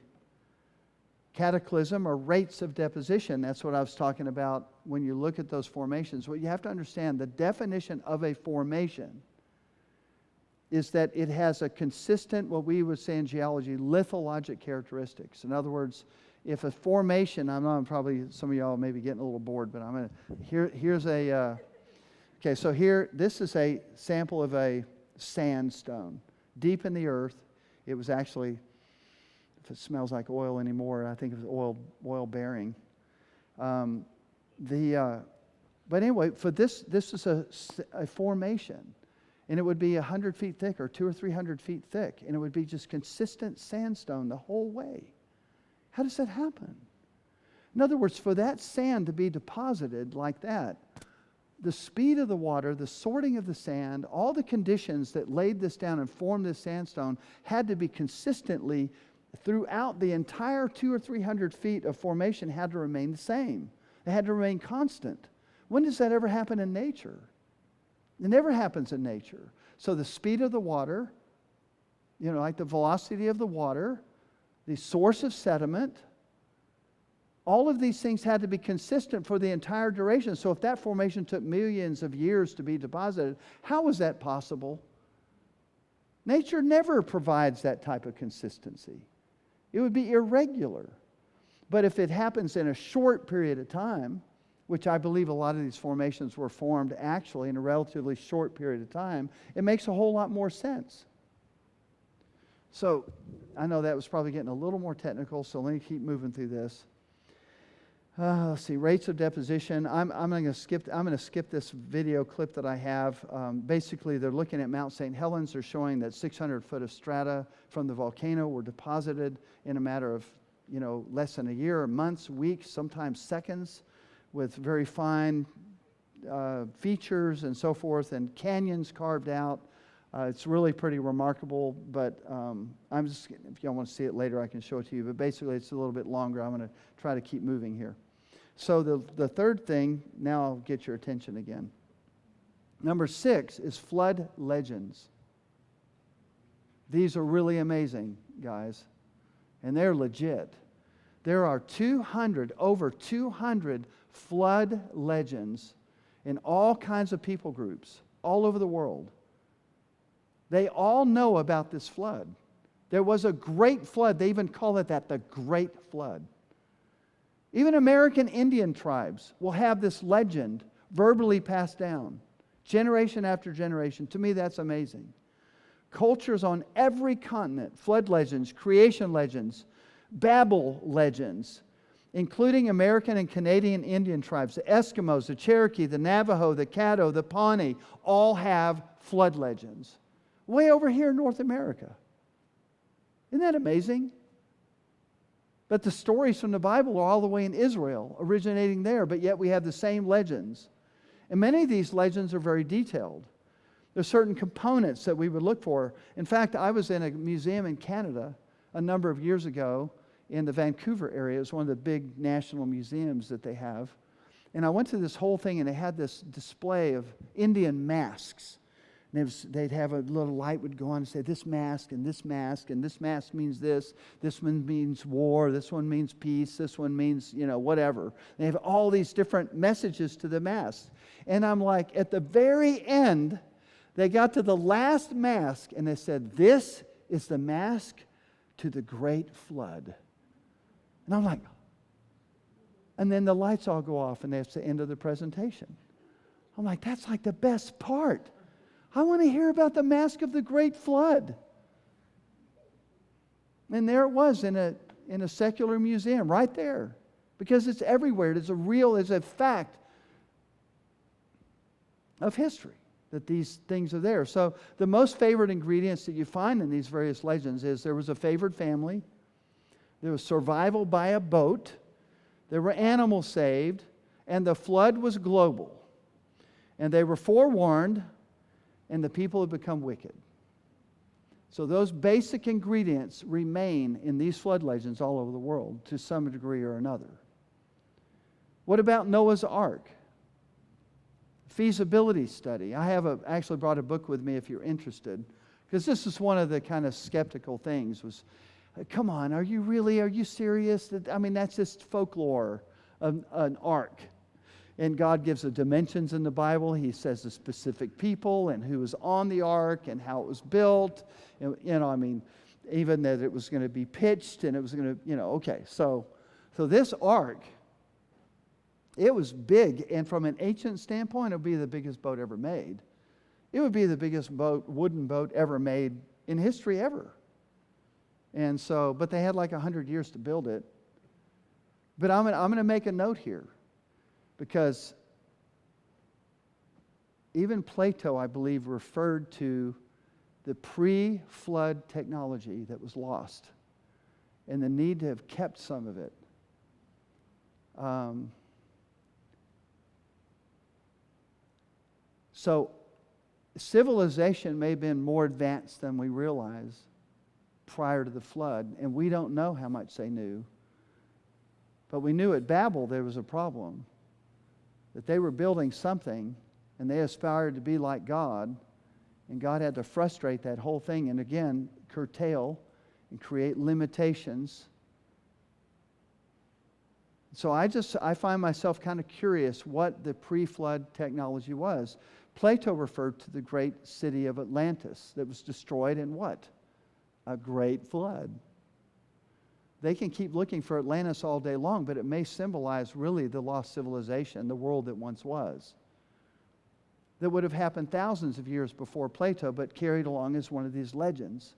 cataclysm or rates of deposition. That's what I was talking about when you look at those formations. What you have to understand, the definition of a formation is that it has a consistent, what we would say in geology, lithologic characteristics. In other words, if a formation, probably some of y'all may be getting a little bored, but I'm going to, here's a, okay, so here, this is a sample of a sandstone. Deep in the earth, it was actually, if it smells like oil anymore, I think it was oil bearing. But anyway, for this is a formation. And it would be 100 feet thick or 200 or 300 feet thick. And it would be just consistent sandstone the whole way. How does that happen? In other words, for that sand to be deposited like that, the speed of the water, the sorting of the sand, all the conditions that laid this down and formed this sandstone had to be consistently throughout the entire 200 or 300 feet of formation had to remain the same. It had to remain constant. When does that ever happen in nature? It never happens in nature. So the speed of the water, like the velocity of the water, the source of sediment, all of these things had to be consistent for the entire duration. So if that formation took millions of years to be deposited, how was that possible? Nature never provides that type of consistency. It would be irregular. But if it happens in a short period of time, which I believe a lot of these formations were formed actually in a relatively short period of time, it makes a whole lot more sense. So I know that was probably getting a little more technical, so let me keep moving through this. Let's see, rates of deposition. I'm going to skip this video clip that I have. Basically, they're looking at Mount St. Helens. They're showing that 600 foot of strata from the volcano were deposited in a matter of less than a year, months, weeks, sometimes seconds, with very fine features and so forth, and canyons carved out. It's really pretty remarkable, but if y'all want to see it later, I can show it to you. But basically, it's a little bit longer. I'm going to try to keep moving here. So the third thing, now I'll get your attention again. Number 6 is flood legends. These are really amazing, guys, and they're legit. There are over 200 flood legends in all kinds of people groups all over the world. They all know about this flood. There was a great flood. They even call it that, the Great Flood. Even American Indian tribes will have this legend verbally passed down, generation after generation. To me, that's amazing. Cultures on every continent, flood legends, creation legends, Babel legends, including American and Canadian Indian tribes, the Eskimos, the Cherokee, the Navajo, the Caddo, the Pawnee, all have flood legends. Way over here in North America. Isn't that amazing? But the stories from the Bible are all the way in Israel, originating there, but yet we have the same legends. And many of these legends are very detailed. There's certain components that we would look for. In fact, I was in a museum in Canada a number of years ago in the Vancouver area. It's one of the big national museums that they have. And I went to this whole thing, and they had this display of Indian masks. And they'd have a little light would go on and say, this mask, and this mask, and this mask means this one means war, this one means peace, this one means, whatever. They have all these different messages to the mask. And I'm like, at the very end, they got to the last mask, and they said, this is the mask to the Great Flood. And I'm like, And then the lights all go off, and that's the end of the presentation. I'm like, that's like the best part. I want to hear about the mask of the great flood. And there it was in a secular museum, right there. Because it's everywhere. It's a fact of history that these things are there. So the most favored ingredients that you find in these various legends is there was a favored family, there was survival by a boat, there were animals saved, and the flood was global. And they were forewarned, and the people had become wicked. So those basic ingredients remain in these flood legends all over the world to some degree or another. What about Noah's Ark? Feasibility study. I have actually brought a book with me if you're interested, because this is one of the kind of skeptical things was, come on, are you serious? That's just folklore, an ark. And God gives the dimensions in the Bible. He says the specific people and who was on the ark and how it was built. Even that it was going to be pitched and it was going to, okay. So this ark, it was big, and from an ancient standpoint, it would be the biggest boat ever made. It would be the biggest wooden boat ever made in history ever. And so, but they had like 100 years to build it. But I'm going to make a note here, because even Plato, I believe, referred to the pre-flood technology that was lost and the need to have kept some of it. So civilization may have been more advanced than we realize prior to the flood, and we don't know how much they knew. But we knew at Babel there was a problem, that they were building something, and they aspired to be like God, and God had to frustrate that whole thing and again curtail and create limitations. So I find myself kind of curious what the pre-flood technology was. Plato referred to the great city of Atlantis that was destroyed in what? A great flood. They can keep looking for Atlantis all day long, but it may symbolize really the lost civilization, the world that once was. That would have happened thousands of years before Plato, but carried along as one of these legends.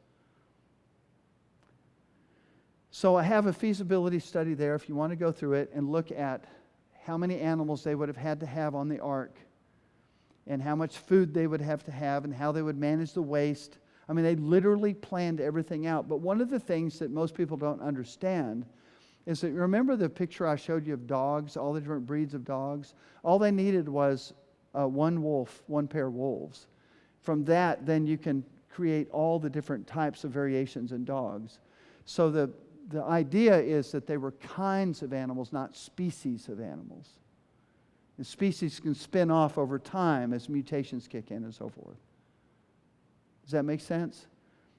So I have a feasibility study there if you want to go through it and look at how many animals they would have had to have on the ark, and how much food they would have to have, and how they would manage the waste. They literally planned everything out. But one of the things that most people don't understand is that, remember the picture I showed you of dogs, all the different breeds of dogs? All they needed was one pair of wolves. From that, then you can create all the different types of variations in dogs. So the idea is that they were kinds of animals, not species of animals. And species can spin off over time as mutations kick in and so forth. Does that make sense?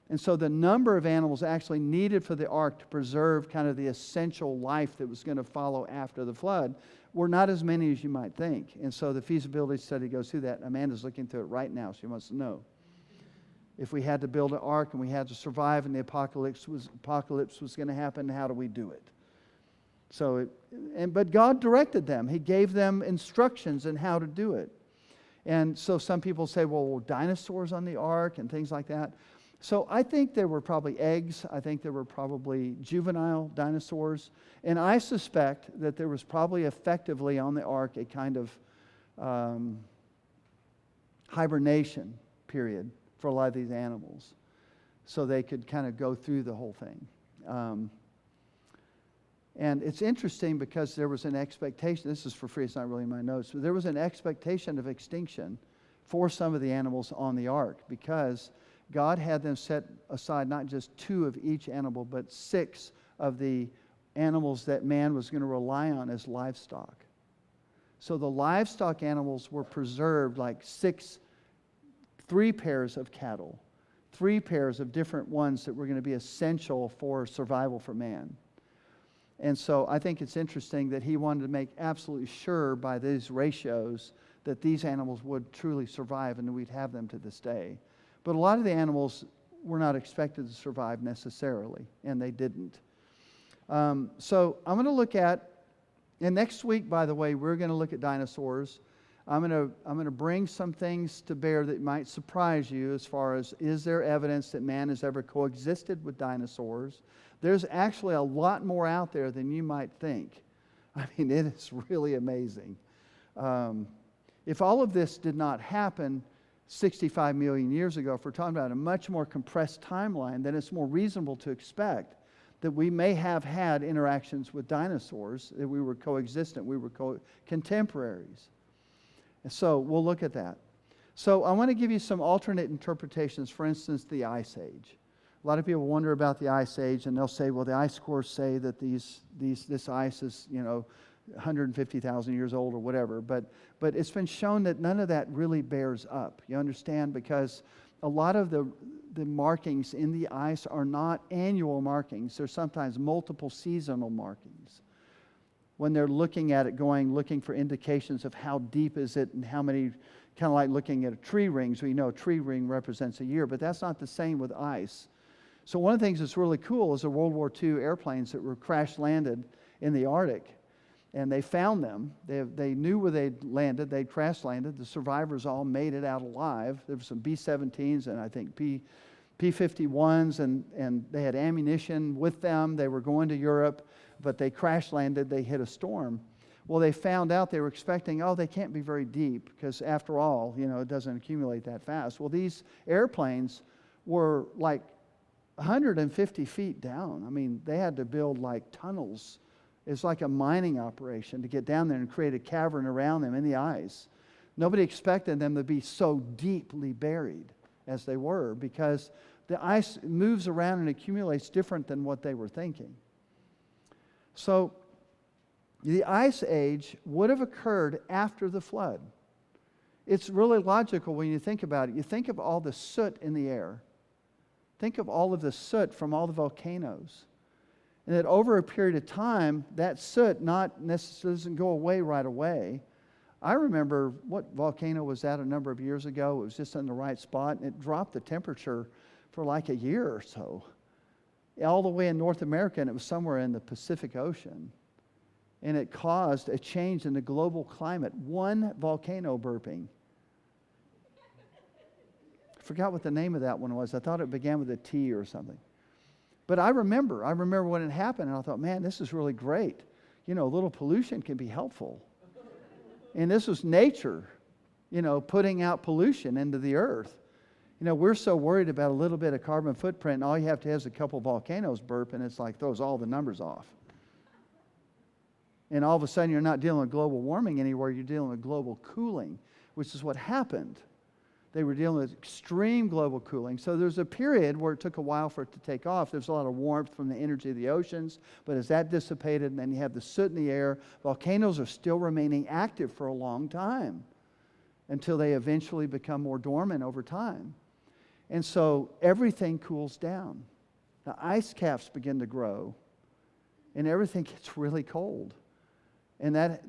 And so the number of animals actually needed for the ark to preserve kind of the essential life that was going to follow after the flood were not as many as you might think. And so the feasibility study goes through that. Amanda's looking through it right now. She wants to know. If we had to build an ark and we had to survive and the apocalypse was going to happen, how do we do it? But God directed them. He gave them instructions on how to do it. And so some people say, well, were dinosaurs on the ark and things like that? So I think there were probably eggs. I think there were probably juvenile dinosaurs. And I suspect that there was probably effectively on the ark a kind of hibernation period for a lot of these animals, so they could kind of go through the whole thing. And it's interesting because there was an expectation, this is for free, it's not really in my notes, but there was an expectation of extinction for some of the animals on the ark, because God had them set aside not just 2 of each animal, but 6 of the animals that man was going to rely on as livestock. So the livestock animals were preserved, like 3 pairs of cattle, 3 pairs of different ones that were going to be essential for survival for man. And so I think it's interesting that he wanted to make absolutely sure by these ratios that these animals would truly survive and that we'd have them to this day. But a lot of the animals were not expected to survive necessarily, and they didn't. So I'm going to look at And next week, by the way, we're going to look at dinosaurs. I'm going to bring some things to bear that might surprise you as far as, is there evidence that man has ever coexisted with dinosaurs? There's actually a lot more out there than you might think. I mean, it is really amazing. If all of this did not happen 65 million years ago, if we're talking about a much more compressed timeline, then it's more reasonable to expect that we may have had interactions with dinosaurs, that we were coexistent, we were contemporaries. And so we'll look at that. So I want to give you some alternate interpretations, for instance, the Ice Age. A lot of people wonder about the Ice Age, and they'll say, well, the ice cores say that this ice is, 150,000 years old or whatever. But it's been shown that none of that really bears up. You understand? Because a lot of the markings in the ice are not annual markings. They're sometimes multiple seasonal markings. When they're looking at it, looking for indications of how deep is it and how many, kind of like looking at tree rings. We know a tree ring represents a year, but that's not the same with ice. So one of the things that's really cool is the World War II airplanes that were crash landed in the Arctic. And they found them. They knew where they'd landed. They'd crash landed. The survivors all made it out alive. There were some B-17s and I think P-51s, and they had ammunition with them. They were going to Europe, but they crash landed. They hit a storm. Well, they found out, they were expecting, they can't be very deep because after all, it doesn't accumulate that fast. Well, these airplanes were like 150 feet down. I mean, they had to build like tunnels. It's like a mining operation to get down there and create a cavern around them in the ice. Nobody expected them to be so deeply buried as they were, because the ice moves around and accumulates different than what they were thinking. So the Ice Age would have occurred after the flood. It's really logical when you think about it. You think of all the soot in the air. Think of all of the soot from all the volcanoes. And that over a period of time, that soot not necessarily doesn't go away right away. I remember what volcano was that a number of years ago. It was just in the right spot, and it dropped the temperature for like a year or so. All the way in North America, and it was somewhere in the Pacific Ocean. And it caused a change in the global climate. One volcano burping. I forgot what the name of that one was. I thought it began with a T or something. But I remember when it happened, and I thought, man, this is really great. A little pollution can be helpful. And this was nature, putting out pollution into the earth. We're so worried about a little bit of carbon footprint, and all you have to have is a couple volcanoes burp, and it's like throws all the numbers off. And all of a sudden, you're not dealing with global warming anywhere, you're dealing with global cooling, which is what happened. They were dealing with extreme global cooling. So there's a period where it took a while for it to take off. There's a lot of warmth from the energy of the oceans, but as that dissipated, and then you have the soot in the air, volcanoes are still remaining active for a long time until they eventually become more dormant over time. And so everything cools down. The ice caps begin to grow, and everything gets really cold. And that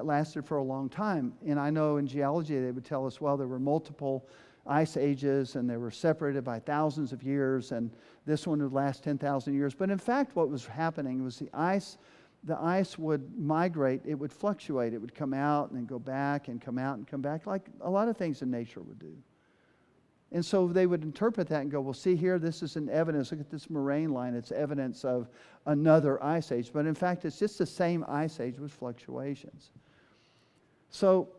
lasted for a long time. And I know in geology they would tell us, well, there were multiple ice ages and they were separated by thousands of years, and this one would last 10,000 years. But in fact, what was happening was the ice would migrate, it would fluctuate, it would come out and then go back and come out and come back, like a lot of things in nature would do. And so they would interpret that and go, well, see here, this is an evidence. Look at this moraine line. It's evidence of another ice age. But in fact, it's just the same ice age with fluctuations. So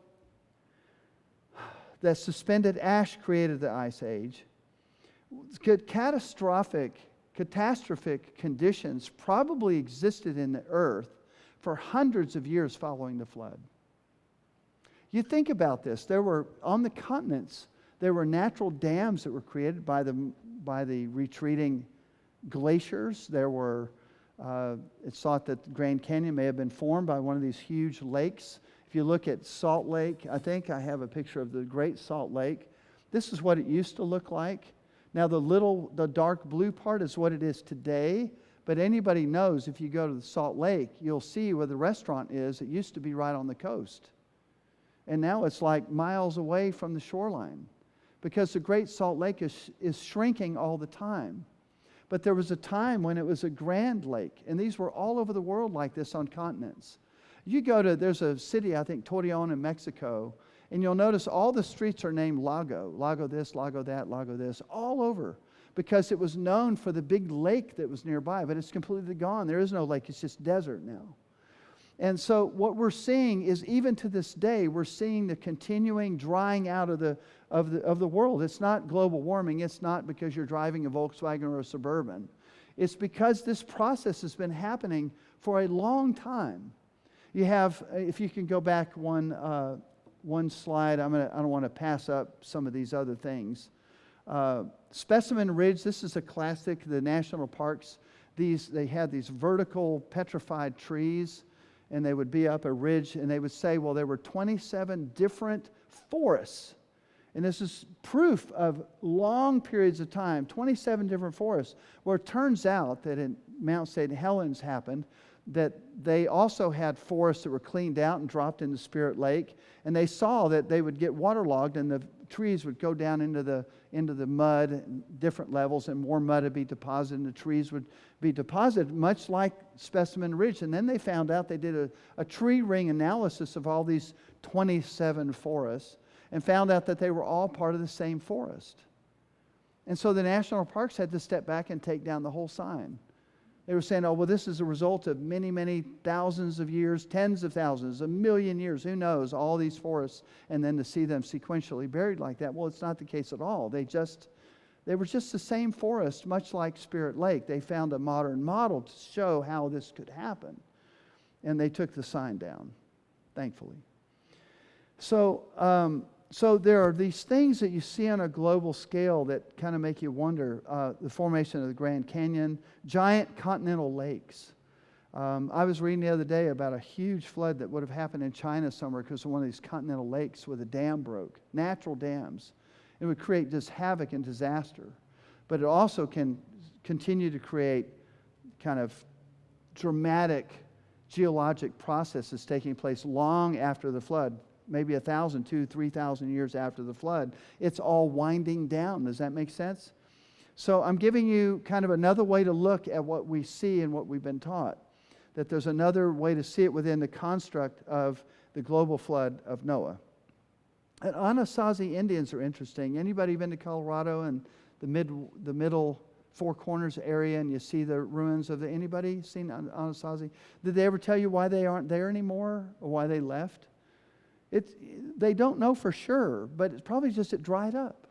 the suspended ash created the ice age. Catastrophic conditions probably existed in the earth for hundreds of years following the flood. You think about this. There were, on the continents, there were natural dams that were created by the retreating glaciers. There were, it's thought that the Grand Canyon may have been formed by one of these huge lakes. If you look at Salt Lake, I think I have a picture of the Great Salt Lake. This is what it used to look like. Now the dark blue part is what it is today. But anybody knows if you go to the Salt Lake, you'll see where the restaurant is. It used to be right on the coast. And now it's like miles away from the shoreline, because the Great Salt Lake is shrinking all the time. But there was a time when it was a grand lake, and these were all over the world like this on continents. You go to, there's a city, I think, Torreon in Mexico, and you'll notice all the streets are named Lago. Lago this, Lago that, Lago this, all over. Because it was known for the big lake that was nearby, but it's completely gone. There is no lake, it's just desert now. And so what we're seeing is, even to this day, we're seeing the continuing drying out of the world. It's not global warming. It's not because you're driving a Volkswagen or a Suburban. It's because this process has been happening for a long time. You have, if you can go back one slide, I don't want to pass up some of these other things. Specimen Ridge, this is a classic, the national parks. They had these vertical petrified trees, and they would be up a ridge, and they would say, well, there were 27 different forests. And this is proof of long periods of time, 27 different forests. Well, it turns out that in Mount St. Helens happened, that they also had forests that were cleaned out and dropped into Spirit Lake, and they saw that they would get waterlogged and the trees would go down into the mud at different levels, and more mud would be deposited and the trees would be deposited, much like Specimen Ridge. And then they found out, they did a tree ring analysis of all these 27 forests and found out that they were all part of the same forest. And so the national parks had to step back and take down the whole sign. They were saying, oh, well, this is a result of many, many thousands of years, tens of thousands, a million years, who knows, all these forests, and then to see them sequentially buried like that. Well, it's not the case at all. They were just the same forest, much like Spirit Lake. They found a modern model to show how this could happen. And they took the sign down, thankfully. So there are these things that you see on a global scale that kind of make you wonder. The formation of the Grand Canyon, giant continental lakes. I was reading the other day about a huge flood that would have happened in China somewhere because of one of these continental lakes where the dam broke, natural dams. It would create just havoc and disaster. But it also can continue to create kind of dramatic geologic processes taking place long after the flood. Maybe 1,000, 2,000, 3,000 years after the flood. It's all winding down. Does that make sense? So I'm giving you kind of another way to look at what we see and what we've been taught. That there's another way to see it within the construct of the global flood of Noah. And Anasazi Indians are interesting. Anybody been to Colorado and the middle Four Corners area, and you see the ruins of anybody seen Anasazi? Did they ever tell you why they aren't there anymore or why they left? They don't know for sure, but it's probably just it dried up.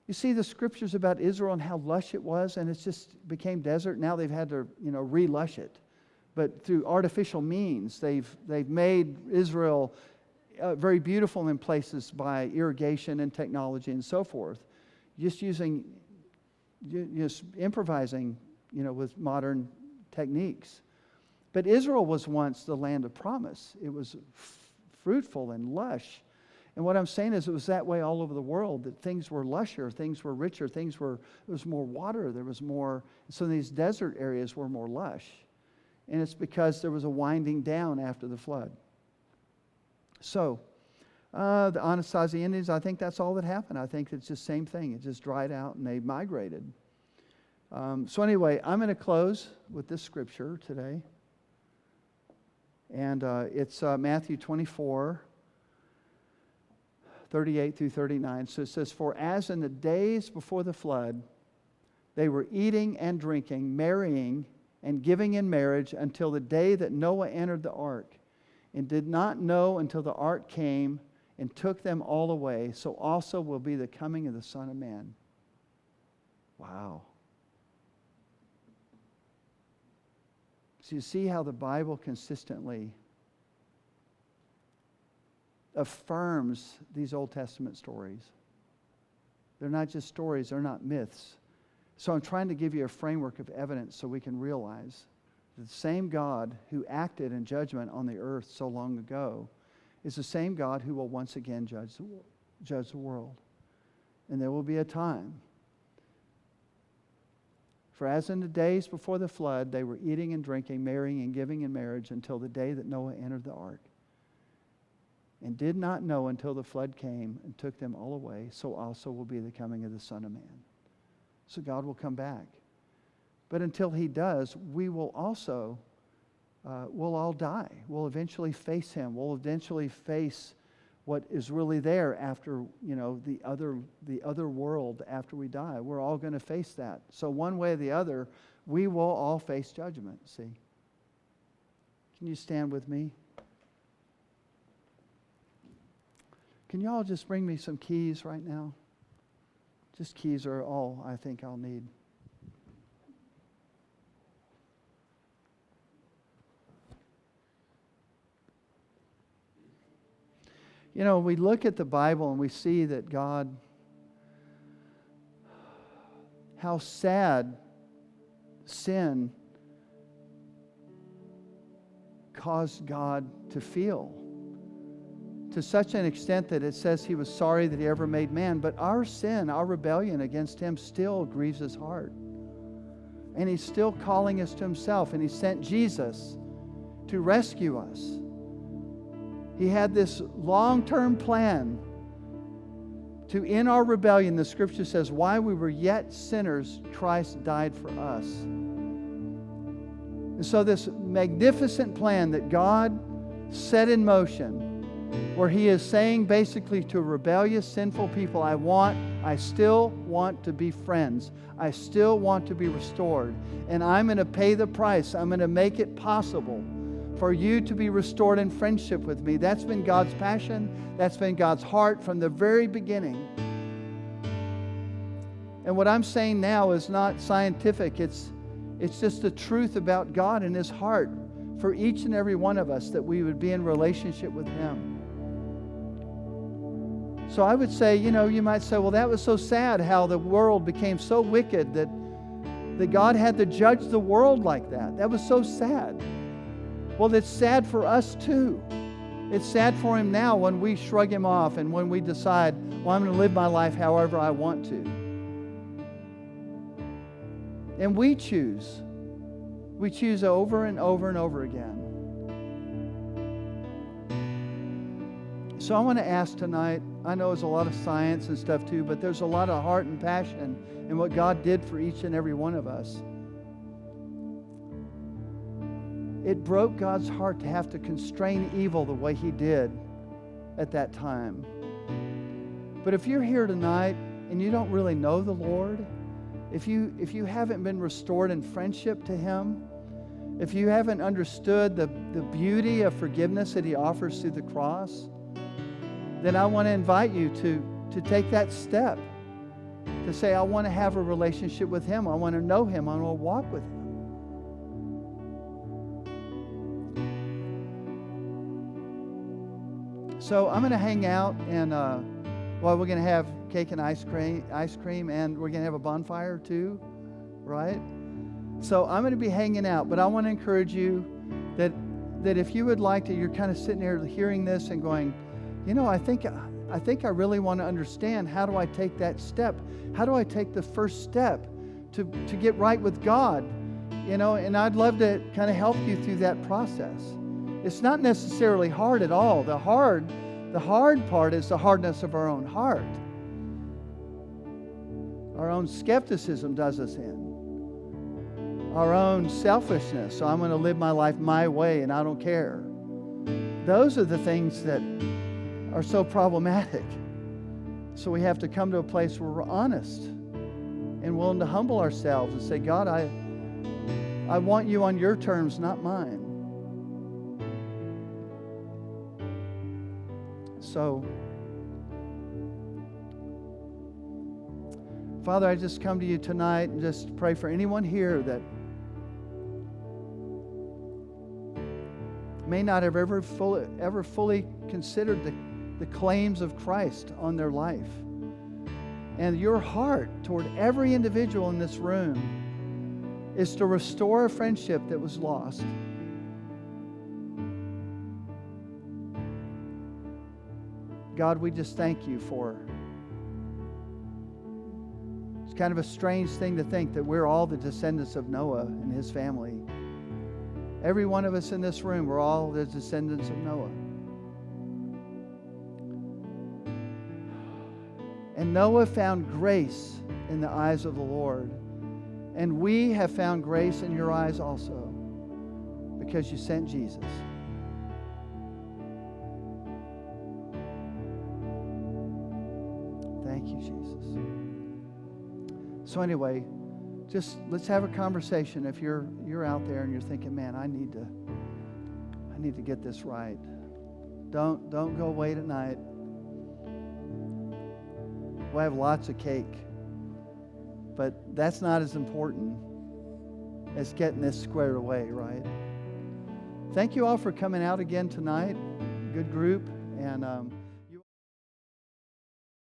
You see the scriptures about Israel and how lush it was, and it just became desert. Now they've had to, relush it. But through artificial means, they've made Israel very beautiful in places by irrigation and technology and so forth. Just improvising, with modern techniques. But Israel was once the land of promise. It was fruitful and lush. And what I'm saying is it was that way all over the world, that things were lusher, things were richer, there was more water, there was more. So these desert areas were more lush. And it's because there was a winding down after the flood. So the Anasazi Indians, I think that's all that happened. I think it's just the same thing. It just dried out and they migrated. So anyway, I'm going to close with this scripture today. And it's Matthew 24, 38 through 39. So it says, for as in the days before the flood, they were eating and drinking, marrying and giving in marriage until the day that Noah entered the ark, and did not know until the ark came and took them all away, so also will be the coming of the Son of Man. Wow. So you see how the Bible consistently affirms these Old Testament stories. They're not just stories, they're not myths. So I'm trying to give you a framework of evidence so we can realize that the same God who acted in judgment on the earth so long ago is the same God who will once again judge the world. And there will be a time. For as in the days before the flood, they were eating and drinking, marrying and giving in marriage until the day that Noah entered the ark, and did not know until the flood came and took them all away, so also will be the coming of the Son of Man. So God will come back. But until he does, we will also we'll all die. We'll eventually face Him. We'll eventually face what is really there after, the other world after we die. We're all going to face that. So one way or the other, we will all face judgment, see. Can you stand with me? Can you all just bring me some keys right now? Just keys are all I think I'll need. We look at the Bible and we see that God, how sad sin caused God to feel. To such an extent that it says He was sorry that He ever made man. But our sin, our rebellion against Him still grieves His heart. And He's still calling us to Himself. And He sent Jesus to rescue us. He had this long-term plan to end our rebellion. The Scripture says, while we were yet sinners, Christ died for us. And so this magnificent plan that God set in motion, where He is saying basically to rebellious, sinful people, I still want to be friends. I still want to be restored. And I'm going to pay the price. I'm going to make it possible for you to be restored in friendship with me. That's been God's passion. That's been God's heart from the very beginning. And what I'm saying now is not scientific. It's just the truth about God and His heart for each and every one of us, that we would be in relationship with Him. So I would say, you might say, well, that was so sad how the world became so wicked that God had to judge the world like that. That was so sad. Well, it's sad for us too. It's sad for Him now when we shrug Him off and when we decide, well, I'm going to live my life however I want to. And we choose. We choose over and over and over again. So I want to ask tonight, I know there's a lot of science and stuff too, but there's a lot of heart and passion in what God did for each and every one of us. It broke God's heart to have to constrain evil the way He did at that time. But if you're here tonight and you don't really know the Lord, if you haven't been restored in friendship to Him, if you haven't understood the beauty of forgiveness that He offers through the cross, then I want to invite you to take that step, to say, I want to have a relationship with Him. I want to know Him. I want to walk with Him. So I'm going to hang out, and we're going to have cake and ice cream, and we're going to have a bonfire too, right? So I'm going to be hanging out, but I want to encourage you that if you would like to, you're kind of sitting there hearing this and going, I think I really want to understand, how do I take that step? How do I take the first step to get right with God? And I'd love to kind of help you through that process. It's not necessarily hard at all. The hard part is the hardness of our own heart. Our own skepticism does us in. Our own selfishness. So I'm going to live my life my way and I don't care. Those are the things that are so problematic. So we have to come to a place where we're honest and willing to humble ourselves and say, God, I want you on your terms, not mine. So, Father, I just come to you tonight and just pray for anyone here that may not have ever fully considered the claims of Christ on their life. And your heart toward every individual in this room is to restore a friendship that was lost. God, we just thank you for. It's kind of a strange thing to think that we're all the descendants of Noah and his family. Every one of us in this room, we're all the descendants of Noah. And Noah found grace in the eyes of the Lord. And we have found grace in your eyes also, because you sent Jesus. Thank you, Jesus. So anyway, just let's have a conversation. If you're out there and you're thinking, man, I need to get this right. Don't go wait at night. We'll have lots of cake. But that's not as important as getting this squared away, right? Thank you all for coming out again tonight. Good group. And